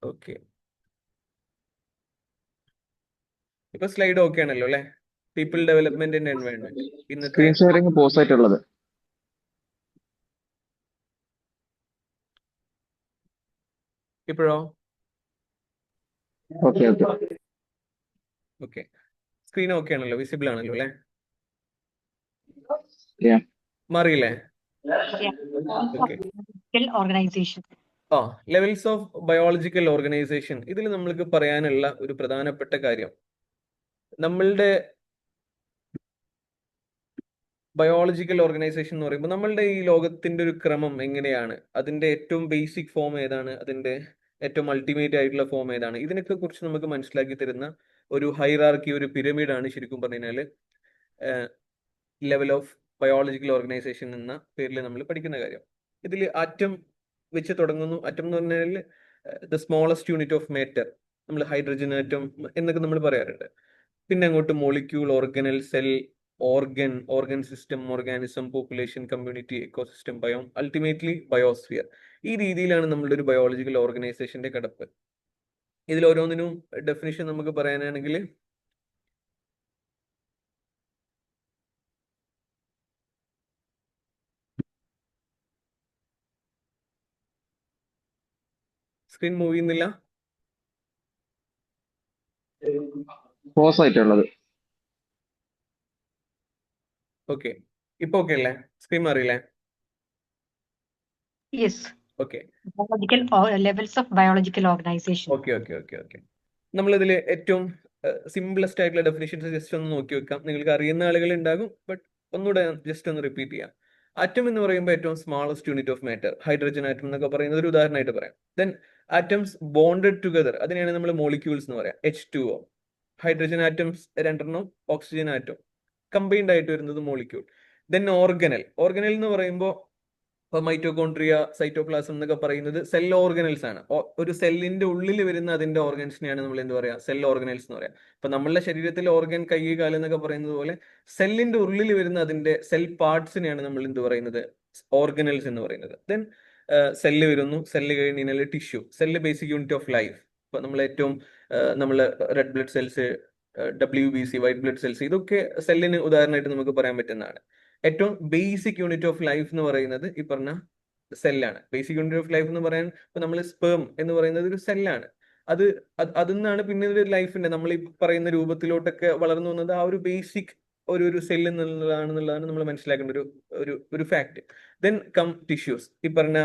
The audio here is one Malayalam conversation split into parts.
ഓക്കെ, ഇപ്പൊ സ്ലൈഡ് ഓക്കെ ആണല്ലോ അല്ലെ? പീപ്പിൾ ഡെവലപ്മെന്റ് ആൻഡ് എൻവയോൺമെന്റ് ഇന്നത്തെ സ്ക്രീൻ ഷെയറിംഗ് പോസ് ആയിട്ടുള്ളത്. ഇപ്പോഴോ? Okay okay. Okay, screen okay ആണല്ലോ, വിസിബിൾ ആണല്ലോ അല്ലെ? മാറിയില്ലേ? Okay. Organisation. Levels of biological organisation. ഇതിൽ നമ്മൾക്ക് പറയാനുള്ള ഒരു പ്രധാനപ്പെട്ട കാര്യം, നമ്മളുടെ ബയോളജിക്കൽ ഓർഗനൈസേഷൻ എന്ന് പറയുമ്പോൾ നമ്മളുടെ ഈ ലോകത്തിന്റെ ഒരു ക്രമം എങ്ങനെയാണ്, അതിന്റെ ഏറ്റവും ബേസിക് ഫോം ഏതാണ്, അതിന്റെ ഏറ്റവും അൾട്ടിമേറ്റ് ആയിട്ടുള്ള ഫോം ഏതാണ്, ഇതിനൊക്കെ കുറിച്ച് നമുക്ക് മനസ്സിലാക്കി തരുന്ന ഒരു ഹൈറാർക്കി, ഒരു പിരമിഡാണ് ശരിക്കും പറഞ്ഞു കഴിഞ്ഞാൽ ലെവൽ ഓഫ് ബയോളജിക്കൽ ഓർഗനൈസേഷൻ എന്ന പേരിൽ നമ്മൾ പഠിക്കുന്ന കാര്യം. ഇതിൽ ആറ്റം വെച്ച് തുടങ്ങുന്നു. ആറ്റം എന്ന് പറഞ്ഞാൽ the smallest unit of matter, നമ്മൾ ഹൈഡ്രജൻ ആറ്റം എന്നൊക്കെ നമ്മൾ പറയാറുണ്ട്. പിന്നെ അങ്ങോട്ട് molecule, organelle, cell, organ system, organism, population, community, ecosystem, biome, ultimately biosphere. ഈ രീതിയിലാണ് നമ്മളുടെ ഒരു ബയോളജിക്കൽ ഓർഗനൈസേഷന്റെ കിടപ്പ്. ഇതിൽ ഓരോന്നിനും ഡെഫിനിഷൻ നമുക്ക് പറയാനാണെങ്കിൽ സ്ക്രീൻ മൂവ് ചെയ്യുന്നില്ല. പോസ് ആയിട്ടുള്ളത്. ഓക്കെ, ഇപ്പൊ ഓക്കെ അല്ലേ? സ്ക്രീൻ മാറിയില്ലേ? Yes. Okay levels of biological organisation. Okay okay okay okay നമ്മളിതിൽ ഏറ്റവും സിംപ്ലസ്റ്റ് ആയിട്ടുള്ള ഡെഫിനിഷൻസ് ജസ്റ്റ് ഒന്ന് നോക്കി വെക്കാം. നിങ്ങൾക്ക് അറിയുന്ന ആളുകൾ ഉണ്ടാകും, ബട്ട് ഒന്നുകൂടെ ജസ്റ്റ് ഒന്ന് റിപ്പീറ്റ് ചെയ്യാം. ആറ്റം എന്ന് പറയുമ്പോൾ ഏറ്റവും smallest unit of matter, hydrogen atom എന്നൊക്കെ പറയുന്നത് ഒരു ഉദാഹരണമായിട്ട് പറയാം. ദെൻ ആറ്റംസ് ബോണ്ടഡ് ടുഗദർ, അതിനെയാണ് നമ്മൾ മോളിക്യൂൾസ് എന്ന് പറയാം. H2O, ഹൈഡ്രജൻ ആറ്റംസ് രണ്ടെണ്ണം, ഓക്സിജൻ ആറ്റം കമ്പൈൻഡ് ആയിട്ട് വരുന്നത് മോളിക്യൂൾ. ദെൻ ഓർഗനൽ എന്ന് പറയുമ്പോൾ ഇപ്പൊ മൈറ്റോകോൺട്രിയ, സൈറ്റോപ്ലാസം എന്നൊക്കെ പറയുന്നത് സെൽ ഓർഗനൽസ് ആണ്. ഒരു സെല്ലിന്റെ ഉള്ളിൽ വരുന്ന അതിന്റെ ഓർഗൻസിനെയാണ് നമ്മൾ എന്ത് പറയാ, സെൽ ഓർഗനൽസ് എന്ന് പറയാം. ഇപ്പൊ നമ്മളുടെ ശരീരത്തിൽ ഓർഗൻ, കൈ, കാല് എന്നൊക്കെ പറയുന്നത് പോലെ സെല്ലിന്റെ ഉള്ളിൽ വരുന്ന അതിന്റെ സെൽ പാർട്സിനെയാണ് നമ്മൾ എന്ത് പറയുന്നത്, ഓർഗനൽസ് എന്ന് പറയുന്നത്. ദെൻ സെല്ല് വരുന്നു. സെല്ല് കഴിഞ്ഞാൽ tissue. Cell basic unit of life. ഇപ്പൊ നമ്മൾ ഏറ്റവും നമ്മൾ red blood cells, WBC, white blood cells, ഇതൊക്കെ സെല്ലിന് ഉദാഹരണമായിട്ട് നമുക്ക് പറയാൻ പറ്റുന്നതാണ്. ഏറ്റവും ബേസിക് യൂണിറ്റ് ഓഫ് ലൈഫ് എന്ന് പറയുന്നത് ഈ പറഞ്ഞ സെല്ലാണ്. ബേസിക് യൂണിറ്റ് ഓഫ് ലൈഫ് എന്ന് പറയാൻ ഇപ്പൊ നമ്മൾ സ്പേം എന്ന് പറയുന്നത് ഒരു സെല്ലാണ്. അത് അതിൽ നിന്നാണ് പിന്നെ ഒരു ലൈഫിന്റെ നമ്മൾ ഈ പറയുന്ന രൂപത്തിലോട്ടൊക്കെ വളർന്നു വന്നത്. ആ ഒരു ബേസിക് ഒരു സെല്ല് എന്നുള്ളതാണെന്നുള്ളതാണ് നമ്മൾ മനസ്സിലാക്കേണ്ട ഒരു ഫാക്ട്. Then come tissues. ഈ പറഞ്ഞ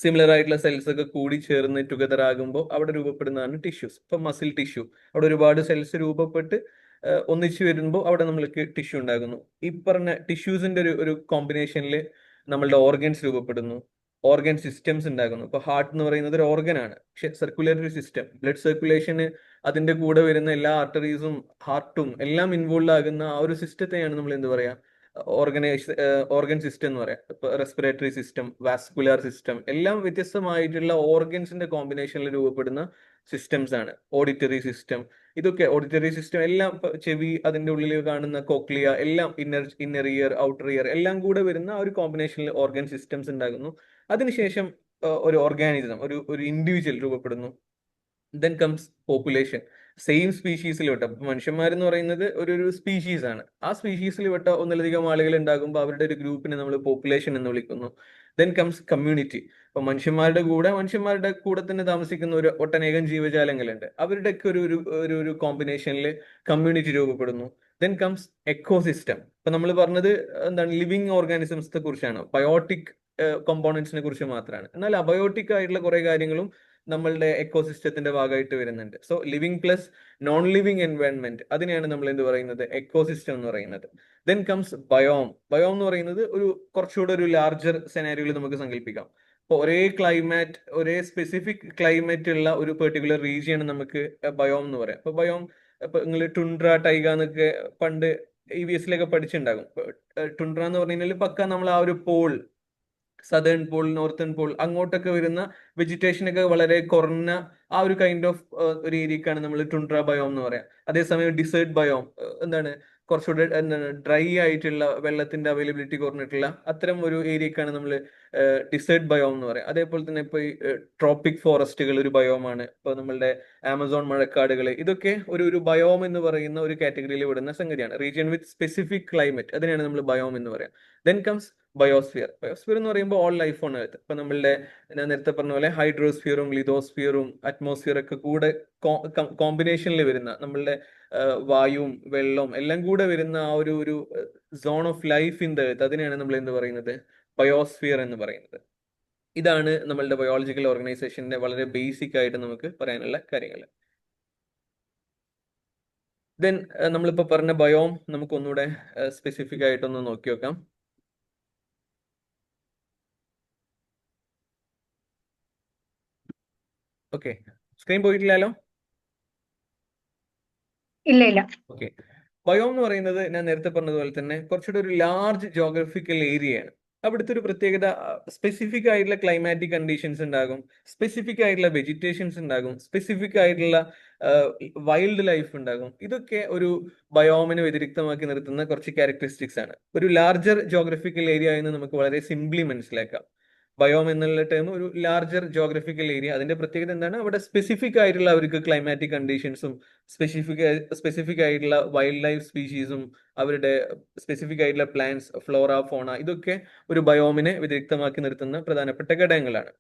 സിമിലർ ആയിട്ടുള്ള സെൽസ് ഒക്കെ കൂടി ചേർന്ന് ടുഗദർ ആകുമ്പോൾ അവിടെ രൂപപ്പെടുന്നതാണ് ടിഷ്യൂസ്. ഇപ്പൊ മസിൽ ടിഷ്യൂ, അവിടെ ഒരുപാട് സെൽസ് രൂപപ്പെട്ട് ഒന്നിച്ചു വരുമ്പോൾ അവിടെ നമ്മൾക്ക് ടിഷ്യൂ ഉണ്ടാകുന്നു. ഈ പറഞ്ഞ ടിഷ്യൂസിന്റെ ഒരു കോമ്പിനേഷനിൽ നമ്മളുടെ ഓർഗൻസ് രൂപപ്പെടുന്നു, ഓർഗൻ സിസ്റ്റംസ് ഉണ്ടാകുന്നു. ഇപ്പൊ ഹാർട്ട് എന്ന് പറയുന്നത് ഒരു ഓർഗൻ ആണ്, പക്ഷെ സർക്കുലേറ്ററി സിസ്റ്റം, ബ്ലഡ് സർക്കുലേഷന് അതിന്റെ കൂടെ വരുന്ന എല്ലാ ആർട്ടറീസും ഹാർട്ടും എല്ലാം ഇൻവോൾവ് ആകുന്ന ആ ഒരു സിസ്റ്റത്തെയാണ് നമ്മൾ എന്ത് പറയാ, ഓർഗൻ സിസ്റ്റം എന്ന് പറയാം. ഇപ്പൊ റെസ്പിറേറ്ററി സിസ്റ്റം, വാസ്കുലാർ സിസ്റ്റം, എല്ലാം വ്യത്യസ്തമായിട്ടുള്ള ഓർഗൻസിന്റെ കോമ്പിനേഷനിൽ രൂപപ്പെടുന്ന സിസ്റ്റംസ് ആണ്. ഓഡിറ്ററി സിസ്റ്റം, ഇതൊക്കെ ഓഡിറ്ററി സിസ്റ്റം എല്ലാം, ചെവി, അതിന്റെ ഉള്ളിൽ കാണുന്ന കോക്ലിയ, എല്ലാം ഇന്നർ ഇയർ, ഔട്ടർ ഇയർ, എല്ലാം കൂടെ വരുന്ന ഒരു കോമ്പിനേഷനിൽ ഓർഗൻ സിസ്റ്റംസ് ഉണ്ടാകുന്നു. അതിനുശേഷം ഒരു ഓർഗാനിസം, ഒരു ഇൻഡിവിജ്വൽ രൂപപ്പെടുന്നു. Then comes population. സെയിം സ്പീഷീസിൽ പെട്ട മനുഷ്യന്മാരെന്ന് പറയുന്നത് ഒരു സ്പീഷീസ് ആണ്. ആ സ്പീഷീസിൽ പെട്ട ഒന്നിലധികം ആളുകൾ ഉണ്ടാകുമ്പോൾ അവരുടെ ഒരു ഗ്രൂപ്പിനെ നമ്മൾ പോപ്പുലേഷൻ എന്ന് വിളിക്കുന്നു. Then comes community. ഇപ്പൊ മനുഷ്യന്മാരുടെ കൂടെ തന്നെ താമസിക്കുന്ന ഒട്ടനേകം ജീവജാലങ്ങളുണ്ട്. അവരുടെയൊക്കെ ഒരു കോമ്പിനേഷനിൽ കമ്മ്യൂണിറ്റി രൂപപ്പെടുന്നു. Then comes ecosystem. ഇപ്പൊ നമ്മൾ പറഞ്ഞത് എന്താണ്, ലിവിങ് ഓർഗാനിസംസിനെ കുറിച്ചാണ്, ബയോട്ടിക് കോമ്പോണൻസിനെ കുറിച്ച് മാത്രമാണ്. എന്നാൽ അബയോട്ടിക് ആയിട്ടുള്ള കുറെ കാര്യങ്ങളും നമ്മളുടെ എക്കോസിസ്റ്റത്തിന്റെ ഭാഗമായിട്ട് വരുന്നുണ്ട്. So living plus non living environment, അതിനെയാണ് നമ്മൾ എന്ത് പറയുന്നത്, എക്കോസിസ്റ്റം എന്ന് പറയുന്നത്. Then comes biome. ബയോം എന്ന് പറയുന്നത് കുറച്ചുകൂടെ ഒരു ലാർജർ സെനാരിയോയിൽ നമുക്ക് സങ്കല്പിക്കാം. ഇപ്പൊ ഒരേ സ്പെസിഫിക് ക്ലൈമറ്റ് ഉള്ള ഒരു പെർട്ടിക്കുലർ റീജിയൻ നമുക്ക് ബയോം എന്ന് പറയാം. ഇപ്പൊ ബയോം, ഇപ്പൊ നിങ്ങൾ ടുണ്ട്ര, ടൈഗ എന്നൊക്കെ പണ്ട് EVS-ലൊക്കെ പഠിച്ചിട്ടുണ്ടാകും. ടുണ്ട്ര എന്ന് പറഞ്ഞു കഴിഞ്ഞാൽ പക്ക നമ്മൾ ആ ഒരു pole, southern pole, northern pole, അങ്ങോട്ടൊക്കെ വരുന്ന വെജിറ്റേഷൻ ഒക്കെ വളരെ കുറഞ്ഞ ആ ഒരു കൈൻഡ് ഓഫ് ഒരു ഏരിയക്കാണ് നമ്മൾ ടുണ്ട്ര ബയോം എന്ന് പറയാം. അതേസമയം ഡിസേർട്ട് ബയോം എന്താണ്, കുറച്ചുകൂടെ ഡ്രൈ ആയിട്ടുള്ള വെള്ളത്തിന്റെ അവൈലബിലിറ്റി കുറഞ്ഞിട്ടുള്ള അത്തരം ഒരു ഏരിയക്കാണ് നമ്മൾ ഡിസേർട്ട് ബയോം എന്ന് പറയാം. അതേപോലെ തന്നെ ഇപ്പൊ ഈ ട്രോപ്പിക് ഫോറസ്റ്റുകൾ ഒരു ബയോമാണ്. ഇപ്പൊ നമ്മളുടെ ആമസോൺ മഴക്കാടുകൾ, ഇതൊക്കെ ഒരു ബയോം എന്ന് പറയുന്ന ഒരു കാറ്റഗറിയിൽ വിടുന്ന സംഗതിയാണ്. റീജിയൻ വിത്ത് സ്പെസിഫിക് ക്ലൈമറ്റ്, അതിനെയാണ് നമ്മൾ ബയോം എന്ന് പറയാം. Then comes biosphere. ബയോസ്ഫിയർ എന്ന് പറയുമ്പോൾ ഓൾ ലൈഫ് ഓൺ എർത്ത്. ഇപ്പൊ നമ്മളുടെ ഞാൻ നേരത്തെ പറഞ്ഞ പോലെ ഹൈഡ്രോസ്ഫിയറും ലിതോസ്ഫിയറും അറ്റ്മോസ്ഫിയർ ഒക്കെ കൂടെ കോമ്പിനേഷനിൽ വരുന്ന നമ്മളുടെ വായുവും വെള്ളവും എല്ലാം കൂടെ വരുന്ന ആ ഒരു zone of life in the earth, അതിനെയാണ് നമ്മൾ എന്ത് പറയുന്നത്, ബയോസ്ഫിയർ എന്ന് പറയുന്നത്. ഇതാണ് നമ്മളുടെ ബയോളജിക്കൽ ഓർഗനൈസേഷന്റെ വളരെ ബേസിക് ആയിട്ട് നമുക്ക് പറയാനുള്ള കാര്യങ്ങൾ. ദെൻ നമ്മളിപ്പോ പറഞ്ഞ ബയോം നമുക്ക് ഒന്നുകൂടെ സ്പെസിഫിക് ആയിട്ടൊന്ന് നോക്കി നോക്കാം. ഓക്കെ, സ്ക്രീൻ പോയിട്ടില്ലല്ലോ? ഇല്ല ഇല്ല. ഓക്കെ, ബയോം എന്ന് പറയുന്നത് ഞാൻ നേരത്തെ പറഞ്ഞതുപോലെ തന്നെ കുറച്ചുകൂടെ ഒരു ലാർജ് ജോഗ്രഫിക്കൽ ഏരിയയാണ്. അവിടുത്തെ ഒരു പ്രത്യേകത, സ്പെസിഫിക് ആയിട്ടുള്ള ക്ലൈമാറ്റിക് കണ്ടീഷൻസ് ഉണ്ടാകും, സ്പെസിഫിക് ആയിട്ടുള്ള വെജിറ്റേഷൻസ് ഉണ്ടാകും, സ്പെസിഫിക് ആയിട്ടുള്ള വൈൽഡ് ലൈഫ് ഉണ്ടാകും. ഇതൊക്കെ ഒരു ബയോമിനെ വ്യതിരിക്തമാക്കി നിർത്തുന്ന കുറച്ച് ക്യാരക്ടറിസ്റ്റിക്സ് ആണ്. ഒരു ലാർജർ ജോഗ്രഫിക്കൽ ഏരിയ എന്ന് നമുക്ക് വളരെ സിംപ്ലി മനസ്സിലാക്കാം. ബയോം എന്നുള്ള ടേം ഒരു ലാർജർ ജോഗ്രഫിക്കൽ ഏരിയ. അതിന്റെ പ്രത്യേകത എന്താണ്, അവിടെ സ്പെസിഫിക് ആയിട്ടുള്ള അവർക്ക് ക്ലൈമാറ്റിക് കണ്ടീഷൻസും സ്പെസിഫിക് ആയിട്ടുള്ള വൈൽഡ് ലൈഫ് സ്പീഷീസും അവരുടെ സ്പെസിഫിക് ആയിട്ടുള്ള പ്ലാന്റ്സ്, ഫ്ലോറ, ഫോണ, ഇതൊക്കെ ഒരു ബയോമിനെ വ്യതിരിക്തമാക്കി നിർത്തുന്ന പ്രധാനപ്പെട്ട ഘടകങ്ങളാണ്.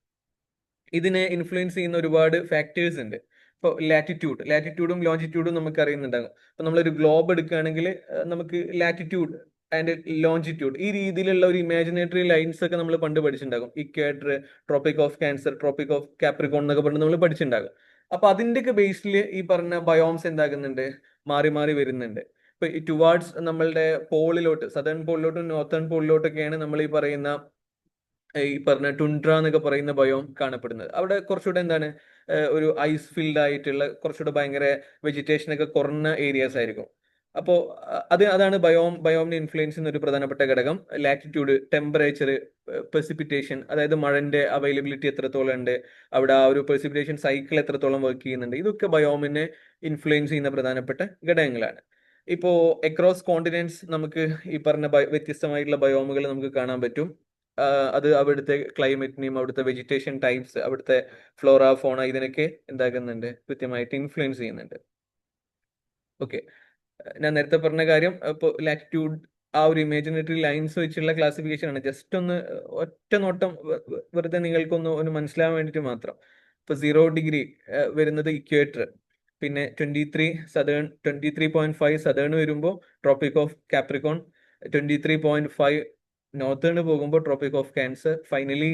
ഇതിനെ ഇൻഫ്ലുവൻസ് ചെയ്യുന്ന ഒരുപാട് ഫാക്ടേഴ്സ് ഉണ്ട്. ഇപ്പോൾ ലാറ്റിറ്റ്യൂഡും ലോഞ്ചിറ്റ്യൂഡും നമുക്ക് അറിയുന്നുണ്ടാകും. ഇപ്പൊ നമ്മളൊരു ഗ്ലോബ് എടുക്കുകയാണെങ്കിൽ നമുക്ക് ലാറ്റിറ്റ്യൂഡ് ആൻഡ് ലോഞ്ചിറ്റ്യൂഡ്, ഈ രീതിയിലുള്ള ഒരു ഇമാജിനേറ്ററി ലൈൻസ് ഒക്കെ നമ്മൾ പണ്ട് പഠിച്ചിട്ടുണ്ടാകും. Equator, tropic of cancer, tropic of Capricorn എന്നൊക്കെ പറഞ്ഞ് നമ്മൾ പഠിച്ചിട്ടുണ്ടാകും. അപ്പൊ അതിന്റെയൊക്കെ ബേസിൽ ഈ പറഞ്ഞ ബയോംസ് എന്താകുന്നുണ്ട്, മാറി മാറി വരുന്നുണ്ട്. ഇപ്പൊ ഈ ടുവാർഡ്സ് നമ്മളുടെ പോളിലോട്ട്, സദേൺ പോളിലോട്ടും നോർത്തേൺ പോളിലോട്ടൊക്കെയാണ് നമ്മൾ ഈ പറഞ്ഞ ടുണ്ട്ര എന്നൊക്കെ പറയുന്ന ബയോം കാണപ്പെടുന്നത്. അവിടെ കുറച്ചുകൂടെ എന്താണ്, ഒരു ഐസ് ഫിൽഡ് ആയിട്ടുള്ള കുറച്ചുകൂടെ ഭയങ്കര വെജിറ്റേഷൻ ഒക്കെ കുറഞ്ഞ ഏരിയാസ് ആയിരിക്കും. അപ്പോൾ അതാണ് ബയോമിനെ ഇൻഫ്ലുവൻസ് ചെയ്യുന്ന ഒരു പ്രധാനപ്പെട്ട ഘടകം. ലാറ്റിറ്റ്യൂഡ്, ടെമ്പറേച്ചർ, പെർസിപ്പിറ്റേഷൻ, അതായത് മഴന്റെ അവൈലബിലിറ്റി എത്രത്തോളം ഉണ്ട്, അവിടെ ആ ഒരു പെർസിപ്പിറ്റേഷൻ സൈക്കിൾ എത്രത്തോളം വർക്ക് ചെയ്യുന്നുണ്ട്, ഇതൊക്കെ ബയോമിനെ ഇൻഫ്ലുവൻസ് ചെയ്യുന്ന പ്രധാനപ്പെട്ട ഘടകങ്ങളാണ്. ഇപ്പോ അക്രോസ് കോണ്ടിനെന്റ്സ് നമുക്ക് ഈ പറഞ്ഞ വ്യത്യസ്തമായിട്ടുള്ള ബയോമുകൾ നമുക്ക് കാണാൻ പറ്റും. അത് അവിടുത്തെ ക്ലൈമറ്റിനെയും അവിടുത്തെ വെജിറ്റേഷൻ ടൈപ്സ്, അവിടുത്തെ ഫ്ലോറ, ഫോണ, ഇതിനൊക്കെ എന്താക്കുന്നുണ്ട്, കൃത്യമായിട്ട് ഇൻഫ്ലുവൻസ് ചെയ്യുന്നുണ്ട്. ഓക്കെ, ഞാൻ നേരത്തെ പറഞ്ഞ കാര്യം, ഇപ്പോൾ ലാറ്റിറ്റ്യൂഡ് ആ ഒരു ഇമാജിനറി ലൈൻസ് വെച്ചുള്ള ക്ലാസിഫിക്കേഷൻ ആണ്. ജസ്റ്റ് ഒന്ന് ഒറ്റ നോട്ടം വെറുതെ നിങ്ങൾക്കൊന്ന് മനസ്സിലാവാൻ വേണ്ടിയിട്ട് മാത്രം. ഇപ്പൊ 0° വരുന്നത് ഇക്വേറ്റർ, പിന്നെ 23.5 സദേൺ വരുമ്പോൾ ട്രോപ്പിക് ഓഫ് കാപ്രിക്കോൺ, 23.5 നോർത്തേൺ പോകുമ്പോൾ ട്രോപ്പിക് ഓഫ് ക്യാൻസർ, ഫൈനലി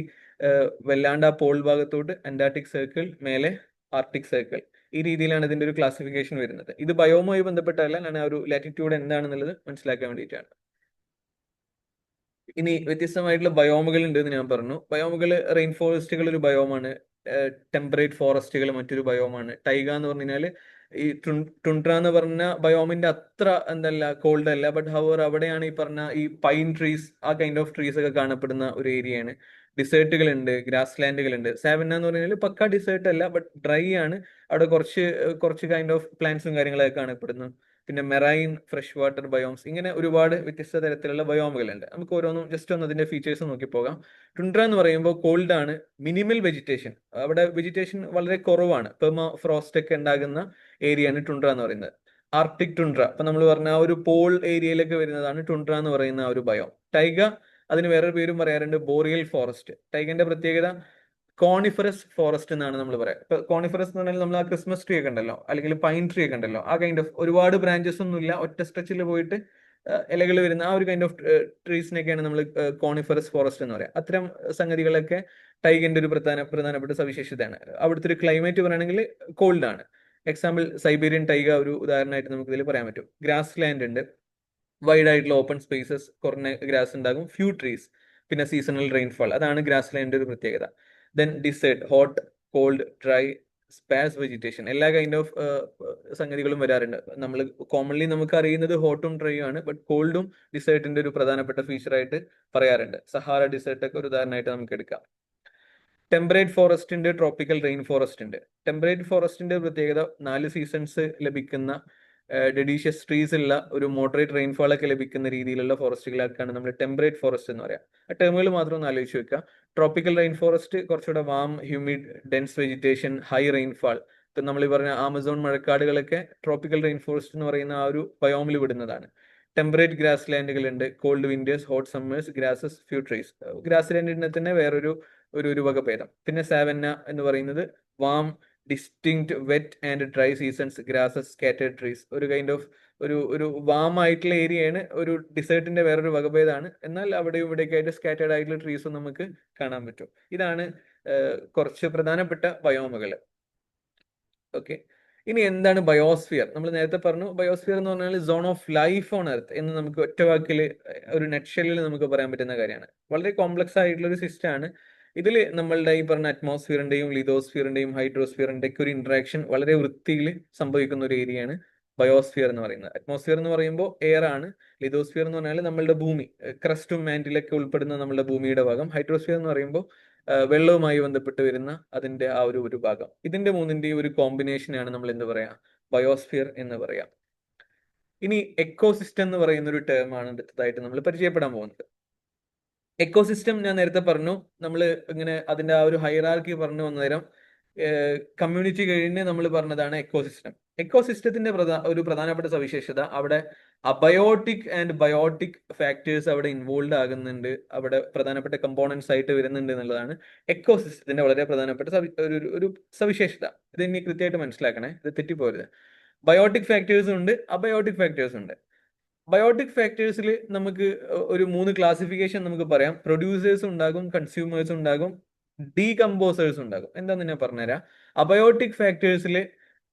വല്ലാണ്ട് ആ പോൾ ഭാഗത്തോട്ട് അന്റാർട്ടിക് സർക്കിൾ, മേലെ ആർട്ടിക് സർക്കിൾ. ഈ രീതിയിലാണ് ഇതിന്റെ ഒരു ക്ലാസിഫിക്കേഷൻ വരുന്നത്. ഇത് ബയോമുമായി ബന്ധപ്പെട്ടല്ല, ഞാൻ ആ ഒരു ലാറ്റിറ്റ്യൂഡ് എന്താണെന്നുള്ളത് മനസ്സിലാക്കാൻ വേണ്ടിയിട്ടാണ്. ഇനി വ്യത്യസ്തമായിട്ടുള്ള ബയോമുകൾ ഉണ്ട് എന്ന് ഞാൻ പറഞ്ഞു. ബയോമുകൾ, റെയിൻ ഫോറസ്റ്റുകൾ ഒരു ബയോമാണ്, ടെമ്പറേറ്റ് ഫോറസ്റ്റുകൾ മറ്റൊരു ബയോമാണ്. ടൈഗ എന്ന് പറഞ്ഞു കഴിഞ്ഞാൽ ഈ ടുണ്ട്ര എന്ന് പറഞ്ഞ ബയോമിന്റെ അത്ര എന്തല്ല കോൾഡ് അല്ല, ബട്ട് ഹവർ അവിടെയാണ് ഈ പറഞ്ഞ ഈ പൈൻ ട്രീസ്, ആ കൈൻഡ് ഓഫ് ട്രീസ് ഒക്കെ കാണപ്പെടുന്ന ഒരു ഏരിയയാണ്. ഡിസേർട്ടുകൾ ഉണ്ട്, ഗ്രാസ് ലാൻഡുകൾ ഉണ്ട്. സാവന്ന എന്ന് പറഞ്ഞാൽ പക്ക ഡിസേർട്ട് അല്ല, ബട്ട് ഡ്രൈ ആണ്. അവിടെ കുറച്ച് കൈൻഡ് ഓഫ് പ്ലാന്റ്സും കാര്യങ്ങളൊക്കെ കാണപ്പെടുന്നു. പിന്നെ മെറൈൻ, ഫ്രഷ് വാട്ടർ ബയോംസ്, ഇങ്ങനെ ഒരുപാട് വ്യത്യസ്ത തരത്തിലുള്ള ബയോമുകളുണ്ട്. നമുക്ക് ഓരോന്നും ജസ്റ്റ് ഒന്ന് അതിന്റെ ഫീച്ചേഴ്സ് നോക്കി പോകാം. ടുണ്ട്ര എന്ന് പറയുമ്പോൾ കോൾഡ് ആണ്, മിനിമൽ വെജിറ്റേഷൻ, അവിടെ വെജിറ്റേഷൻ വളരെ കുറവാണ്, പെർമ ഫ്രോസ്റ്റ് ഒക്കെ ഉണ്ടാകുന്ന ഏരിയയാണ് ടുണ്ട്ര എന്ന് പറയുന്നത്. ആർട്ടിക് ടുണ്ട്ര, ഇപ്പൊ നമ്മൾ പറഞ്ഞ ആ ഒരു പോൾ ഏരിയയിലൊക്കെ വരുന്നതാണ് ടുണ്ട്ര എന്ന് പറയുന്ന ആ ഒരു ബയോം. ടൈഗ, അതിന് വേറൊരു പേരും പറയാറുണ്ട്, ബോറിയൽ ഫോറസ്റ്റ്. ടൈഗന്റെ പ്രത്യേകത കോണിഫറസ് ഫോറസ്റ്റ് എന്നാണ് നമ്മൾ പറയാം. ഇപ്പൊ കോണിഫറസ് എന്ന് പറഞ്ഞാൽ നമ്മൾ ആ ക്രിസ്മസ് ട്രീ ഒക്കെ ഉണ്ടല്ലോ, അല്ലെങ്കിൽ പൈൻ ട്രീ ഒക്കെ ഉണ്ടല്ലോ, ആ കൈൻഡ് ഓഫ് ഒരുപാട് ബ്രാഞ്ചസ് ഒന്നും ഇല്ല, ഒറ്റ സ്ട്രെച്ചിൽ പോയിട്ട് ഇലകൾ വരുന്ന ആ ഒരു കൈൻഡ് ഓഫ് ട്രീസിനൊക്കെയാണ് നമ്മൾ കോണിഫറസ് ഫോറസ്റ്റ് എന്ന് പറയാം. അത്തരം സംഗതികളൊക്കെ ടൈഗന്റെ ഒരു പ്രധാനപ്പെട്ട സവിശേഷതയാണ്. അവിടുത്തെ ഒരു ക്ലൈമറ്റ് പറയുകയാണെങ്കിൽ കോൾഡ് ആണ്. എക്സാമ്പിൾ സൈബീരിയൻ ടൈഗ ഒരു ഉദാഹരണമായിട്ട് നമുക്ക് ഇതിൽ പറയാൻ പറ്റും. ഗ്രാസ് ലാൻഡ് ഉണ്ട്, വൈഡ് ആയിട്ടുള്ള ഓപ്പൺ സ്പേസസ്, കുറഞ്ഞ ഗ്രാസ് ഉണ്ടാകും, ഫ്യൂ ട്രീസ്, പിന്നെ സീസണൽ റെയിൻഫാൾ, അതാണ് ഗ്രാസ് ലാൻഡിന്റെ ഒരു പ്രത്യേകത. Then desert, hot, cold, dry, sparse vegetation, എല്ലാ കൈൻഡ് ഓഫ് സംഗതികളും വരാറുണ്ട്. നമ്മൾ കോമൺലി നമുക്ക് അറിയുന്നത് ഹോട്ടും ഡ്രൈയും ആണ്, ബട്ട് കോൾഡും ഡിസേർട്ടിന്റെ ഒരു പ്രധാനപ്പെട്ട ഫീച്ചറായിട്ട് പറയാറുണ്ട്. സഹാറ ഡിസേർട്ട് ഒക്കെ ഒരു ഉദാഹരണമായിട്ട് നമുക്ക് എടുക്കാം. ടെമ്പറേറ്റ് ഫോറസ്റ്റ് ഉണ്ട്, ട്രോപ്പിക്കൽ റെയിൻ ഫോറസ്റ്റ് ഉണ്ട്. ടെമ്പറേറ്റ് ഫോറസ്റ്റിന്റെ പ്രത്യേകത 4 സീസൺസ് ലഭിക്കുന്ന ഡെഡീഷ്യസ് ട്രീസ് ഉള്ള ഒരു മോഡറേറ്റ് റെയിൻഫോൾ ഒക്കെ ലഭിക്കുന്ന രീതിയിലുള്ള ഫോറസ്റ്റുകളൊക്കെയാണ് നമ്മൾ ടെമ്പറേറ്റ് ഫോറസ്റ്റ് എന്ന് പറയാം. ആ ടേമുകൾ മാത്രം ഒന്ന് ആലോചിച്ച് വെക്കുക. ട്രോപ്പിക്കൽ റെയിൻ ഫോറസ്റ്റ് കുറച്ചുകൂടെ warm, humid, dense vegetation, high rainfall. ഇപ്പം നമ്മൾ ഈ പറഞ്ഞ ആമസോൺ മഴക്കാടുകളൊക്കെ ട്രോപ്പിക്കൽ റെയിൻ ഫോറസ്റ്റ് എന്ന് പറയുന്ന ആ ഒരു ബയോമിൽ വിടുന്നതാണ്. ടെമ്പറേറ്റ് ഗ്രാസ് ലാൻഡുകൾ ഉണ്ട്, cold winters, hot summers, grasses, few trees. Grass ലാൻഡിന്റെ തന്നെ വേറൊരു ഒരു വകഭേദം. പിന്നെ സാവന്ന എന്ന് പറയുന്നത് warm, distinct wet and dry seasons, grasses, scattered trees. ഒരു കൈൻഡ് ഓഫ് ഒരു വാം ആയിട്ടുള്ള ഏരിയയാണ്, ഒരു ഡിസേർട്ടിന്റെ വേറൊരു വകഭേദമാണ്. എന്നാൽ അവിടെ ഇവിടെയൊക്കെ ആയിട്ട് സ്കാറ്റേർഡ് ആയിട്ടുള്ള ട്രീസും നമുക്ക് കാണാൻ പറ്റും. ഇതാണ് കുറച്ച് പ്രധാനപ്പെട്ട ബയോമുകൾ. ഓക്കെ, ഇനി എന്താണ് ബയോസ്ഫിയർ? നമ്മൾ നേരത്തെ പറഞ്ഞു ബയോസ്ഫിയർ എന്ന് പറഞ്ഞാൽ zone of life on earth എന്ന് നമുക്ക് ഒറ്റ വാക്കിൽ ഒരു നെറ്റ്ഷെല്ലിൽ നമുക്ക് പറയാൻ പറ്റുന്ന കാര്യമാണ്. വളരെ കോംപ്ലക്സ് ആയിട്ടുള്ള ഒരു സിസ്റ്റം ആണ്. ഇതിൽ നമ്മളുടെ ഈ പറഞ്ഞ അറ്റ്മോസ്ഫിയറിന്റെയും ലിതോസ്ഫിയറിന്റെയും ഹൈഡ്രോസ്ഫിയറിന്റെ ഒക്കെ ഒരു ഇന്ററാക്ഷൻ വളരെ വൃത്തിയിൽ സംഭവിക്കുന്ന ഒരു ഏരിയയാണ് ബയോസ്ഫിയർ എന്ന് പറയുന്നത്. അറ്റ്മോസ്ഫിയർ എന്ന് പറയുമ്പോൾ എയർ ആണ്. ലിതോസ്ഫിയർ എന്ന് പറഞ്ഞാൽ നമ്മളുടെ ഭൂമി, ക്രസ്റ്റും മാന്റിലൊക്കെ ഉൾപ്പെടുന്ന നമ്മളുടെ ഭൂമിയുടെ ഭാഗം. ഹൈഡ്രോസ്ഫിയർ എന്ന് പറയുമ്പോൾ വെള്ളവുമായി ബന്ധപ്പെട്ട് വരുന്ന അതിന്റെ ആ ഒരു ഭാഗം. ഇതിന്റെ മൂന്നിന്റെയും ഒരു കോമ്പിനേഷനാണ് നമ്മൾ എന്ത് പറയാ, ബയോസ്ഫിയർ എന്ന് പറയാം. ഇനി എക്കോസിസ്റ്റം എന്ന് പറയുന്ന ഒരു ടേമാണ് അടുത്തതായിട്ട് നമ്മൾ പരിചയപ്പെടാൻ പോകുന്നത്. എക്കോസിസ്റ്റം ഞാൻ നേരത്തെ പറഞ്ഞു, നമ്മൾ ഇങ്ങനെ അതിന്റെ ആ ഒരു ഹൈറാർക്കി പറഞ്ഞു വന്നേരം കമ്മ്യൂണിറ്റി കഴിഞ്ഞ് നമ്മൾ പറഞ്ഞതാണ് എക്കോസിസ്റ്റം. എക്കോസിസ്റ്റത്തിന്റെ ഒരു പ്രധാനപ്പെട്ട സവിശേഷത അവിടെ അബയോട്ടിക് ആൻഡ് ബയോട്ടിക് ഫാക്ടേഴ്സ് അവിടെ ഇൻവോൾവ് ആകുന്നുണ്ട്, അവിടെ പ്രധാനപ്പെട്ട കമ്പോണൻസ് ആയിട്ട് വരുന്നുണ്ട് എന്നുള്ളതാണ് എക്കോസിസ്റ്റത്തിന്റെ വളരെ പ്രധാനപ്പെട്ട ഒരു സവിശേഷത. ഇത് ഇനി കൃത്യമായിട്ട് മനസ്സിലാക്കണേ, ഇത് തെറ്റിപ്പോരുത്. ബയോട്ടിക് ഫാക്ടേഴ്സും ഉണ്ട്, അബയോട്ടിക് ഫാക്ടേഴ്സും ഉണ്ട്. ബയോട്ടിക് ഫാക്ടേഴ്സിൽ നമുക്ക് ഒരു 3 ക്ലാസിഫിക്കേഷൻ നമുക്ക് പറയാം. പ്രൊഡ്യൂസേഴ്സ് ഉണ്ടാകും, കൺസ്യൂമേഴ്സ് ഉണ്ടാകും, ഡീകമ്പോസേഴ്സ് ഉണ്ടാകും. എന്താന്ന് ഞാൻ പറഞ്ഞുതരാം. അബയോട്ടിക് ഫാക്ടേഴ്സിൽ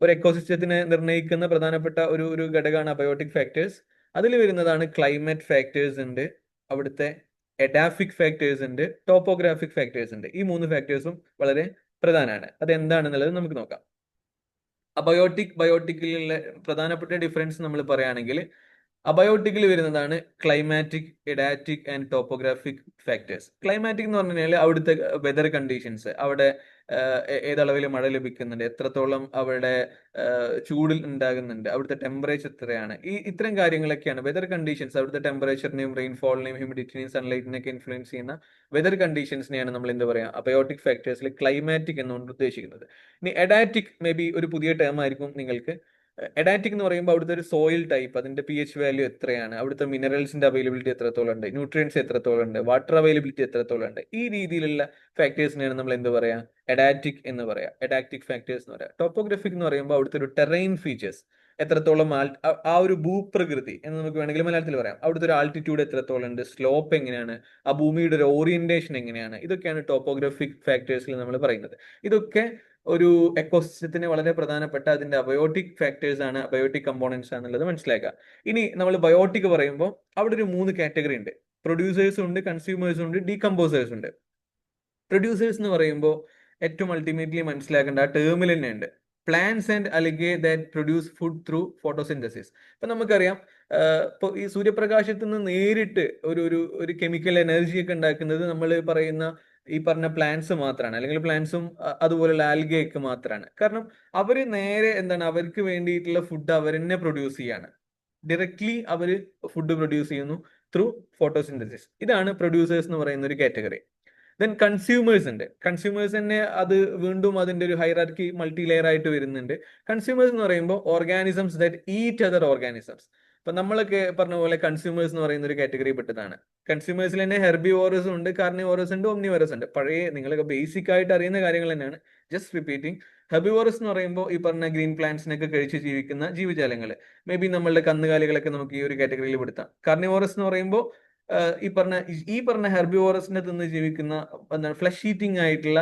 ഒരു എക്കോസിസ്റ്റത്തിനെ നിർണ്ണയിക്കുന്ന പ്രധാനപ്പെട്ട ഒരു ഘടകമാണ് അബയോട്ടിക് ഫാക്ടേഴ്സ്. അതിൽ വരുന്നതാണ് ക്ലൈമറ്റ് ഫാക്ടേഴ്സ് ഉണ്ട്, അവിടുത്തെ എഡാഫിക് ഫാക്ടേഴ്സ് ഉണ്ട്, ടോപ്പോഗ്രാഫിക് ഫാക്ടേഴ്സ് ഉണ്ട്. ഈ 3 ഫാക്ടേഴ്സും വളരെ പ്രധാനമാണ്. അത് എന്താണെന്നുള്ളത് നമുക്ക് നോക്കാം. ബയോട്ടിക്കിലുള്ള പ്രധാനപ്പെട്ട ഡിഫറൻസ് നമ്മൾ പറയുകയാണെങ്കിൽ, അബയോട്ടിക്കിൽ വരുന്നതാണ് climatic, edaphic and topographic factors. Climatic എന്ന് പറഞ്ഞു കഴിഞ്ഞാൽ അവിടുത്തെ വെതർ കണ്ടീഷൻസ്, അവിടെ ഏതളവിൽ മഴ ലഭിക്കുന്നുണ്ട്, എത്രത്തോളം അവിടെ ചൂടിൽ ഉണ്ടാകുന്നുണ്ട്, അവിടുത്തെ ടെമ്പറേച്ചർ എത്രയാണ്, ഇത്തരം കാര്യങ്ങളൊക്കെയാണ് വെതർ കണ്ടീഷൻസ്. അവിടുത്തെ ടെമ്പറേച്ചറിനെയും റെയിൻഫോളിനെയും ഹ്യൂമിഡിറ്റിനെയും സൺലൈറ്റിനെയൊക്കെ ഇൻഫ്ലുവൻസ് ചെയ്യുന്ന വെതർ കണ്ടീഷൻസിനെയാണ് നമ്മൾ എന്ത് പറയാം, അബയോട്ടിക് ഫാക്ടേഴ്സിൽ ക്ലൈമാറ്റിക് എന്നുകൊണ്ട് ഉദ്ദേശിക്കുന്നത്. ഇനി എഡാറ്റിക് മേ ബി ഒരു പുതിയ ടേം ആയിരിക്കും നിങ്ങൾക്ക്. എഡാറ്റിക് എന്ന് പറയുമ്പോൾ അവിടുത്തെ ഒരു സോയിൽ ടൈപ്പ്, അതിന്റെ pH വാല്യൂ എത്രയാണ്, അവിടുത്തെ മിനറൽസിന്റെ അവൈലബിലിറ്റി എത്രത്തോളം ഉണ്ട്, ന്യൂട്രിയൻസ് എത്രത്തോളം ഉണ്ട്, വാട്ടർ അവൈലബിലിറ്റി എത്രത്തോളം ഉണ്ട്, ഈ രീതിയിലുള്ള ഫാക്ടേഴ്സിനെയാണ് നമ്മൾ എന്ത് പറയാ, എഡാറ്റിക് എന്ന് പറയാം, എഡാറ്റിക് ഫാക്ടേഴ്സ് എന്ന് പറയാം. ടോപ്പോഗ്രാഫിക് എന്ന് പറയുമ്പോൾ അവിടുത്തെ ഒരു ടെറൈൻ ഫീച്ചേഴ്സ്, എത്രത്തോളം ആ ഒരു ഭൂപ്രകൃതി എന്ന് നമുക്ക് വേണമെങ്കിൽ മലയാളത്തിൽ പറയാം. അവിടുത്തെ ഒരു ആൾട്ടിറ്റ്യൂഡ് എത്രത്തോളം ഉണ്ട്, സ്ലോപ്പ് എങ്ങനെയാണ്, ആ ഭൂമിയുടെ ഒരു ഓറിയന്റേഷൻ എങ്ങനെയാണ്, ഇതൊക്കെയാണ് ടോപ്പോഗ്രാഫിക് ഫാക്ടേഴ്സിൽ നമ്മൾ പറയുന്നത്. ഇതൊക്കെ ഒരു എക്കോസിസ്റ്റത്തിന് വളരെ പ്രധാനപ്പെട്ട അതിന്റെ അബയോട്ടിക് ഫാക്ടേഴ്സ് ആണ്, അബയോട്ടിക് കമ്പോണൻസ് ആണെന്നുള്ളത് മനസ്സിലാക്കുക. ഇനി നമ്മൾ ബയോട്ടിക് പറയുമ്പോൾ അവിടെ ഒരു 3 കാറ്റഗറി ഉണ്ട്. പ്രൊഡ്യൂസേഴ്സും ഉണ്ട്, കൺസ്യൂമേഴ്സും ഉണ്ട്, ഡീകമ്പോസേഴ്സും ഉണ്ട്. പ്രൊഡ്യൂസേഴ്സ് എന്ന് പറയുമ്പോൾ ഏറ്റവും അൾട്ടിമേറ്റ്ലി മനസ്സിലാക്കേണ്ട ആ ടേമിൽ തന്നെ ഉണ്ട്, plants and algae that produce food through photosynthesis. ഇപ്പൊ നമുക്കറിയാം, ഇപ്പോൾ ഈ സൂര്യപ്രകാശത്തിൽ നിന്ന് നേരിട്ട് ഒരു കെമിക്കൽ എനർജി ഒക്കെ ഉണ്ടാക്കുന്നത് നമ്മൾ പറയുന്ന ഈ പറഞ്ഞ പ്ലാന്റ്സ് മാത്രമാണ്, അല്ലെങ്കിൽ പ്ലാന്റ്സും അതുപോലുള്ള ആൽഗയൊക്കെ മാത്രമാണ്. കാരണം അവര് നേരെ എന്താണ്, അവർക്ക് വേണ്ടിയിട്ടുള്ള ഫുഡ് അവർ തന്നെ പ്രൊഡ്യൂസ് ചെയ്യാണ്, ഡയറക്ട്ലി അവര് ഫുഡ് പ്രൊഡ്യൂസ് ചെയ്യുന്നു ത്രൂ ഫോട്ടോസിന്തസിസ്. ഇതാണ് പ്രൊഡ്യൂസേഴ്സ് എന്ന് പറയുന്ന ഒരു കാറ്റഗറി. ദെൻ കൺസ്യൂമേഴ്സ് ഉണ്ട്. കൺസ്യൂമേഴ്സ് തന്നെ അത് വീണ്ടും അതിന്റെ ഒരു ഹൈറാർക്കി മൾട്ടി ലെയർ ആയിട്ട് വരുന്നുണ്ട്. കൺസ്യൂമേഴ്സ് എന്ന് പറയുമ്പോൾ organisms that eat other organisms. ഇപ്പൊ നമ്മളൊക്കെ പറഞ്ഞ പോലെ കൺസ്യൂമേഴ്സ് എന്ന് പറയുന്ന ഒരു കാറ്റഗറി പെട്ടതാണ്. കൺസ്യൂമേഴ്സിൽ തന്നെ ഹെർബിവോറസ് ഉണ്ട്, കാർണിവോറസ് ഉണ്ട്, ഒംനിവോറസ് ഉണ്ട്. പഴയ നിങ്ങളൊക്കെ ബേസിക് ആയിട്ട് അറിയുന്ന കാര്യങ്ങൾ തന്നെയാണ്, ജസ്റ്റ് റിപ്പീറ്റിംഗ്. ഹെർബിവോറസ് എന്ന് പറയുമ്പോൾ ഈ പറഞ്ഞ ഗ്രീൻ പ്ലാന്റ്സിനൊക്കെ കഴിച്ച് ജീവിക്കുന്ന ജീവജാലങ്ങൾ, മേ ബി നമ്മളുടെ കന്നുകാലികളൊക്കെ നമുക്ക് ഈ ഒരു കാറ്റഗറിയിൽ പെടുത്താം. കാർണിവോറസ് എന്ന് പറയുമ്പോൾ ഈ പറഞ്ഞ ഹെർബിവോറസിനെ തിന്ന് ജീവിക്കുന്ന എന്താണ് ഫ്ലഷ് ഈറ്റിംഗ് ആയിട്ടുള്ള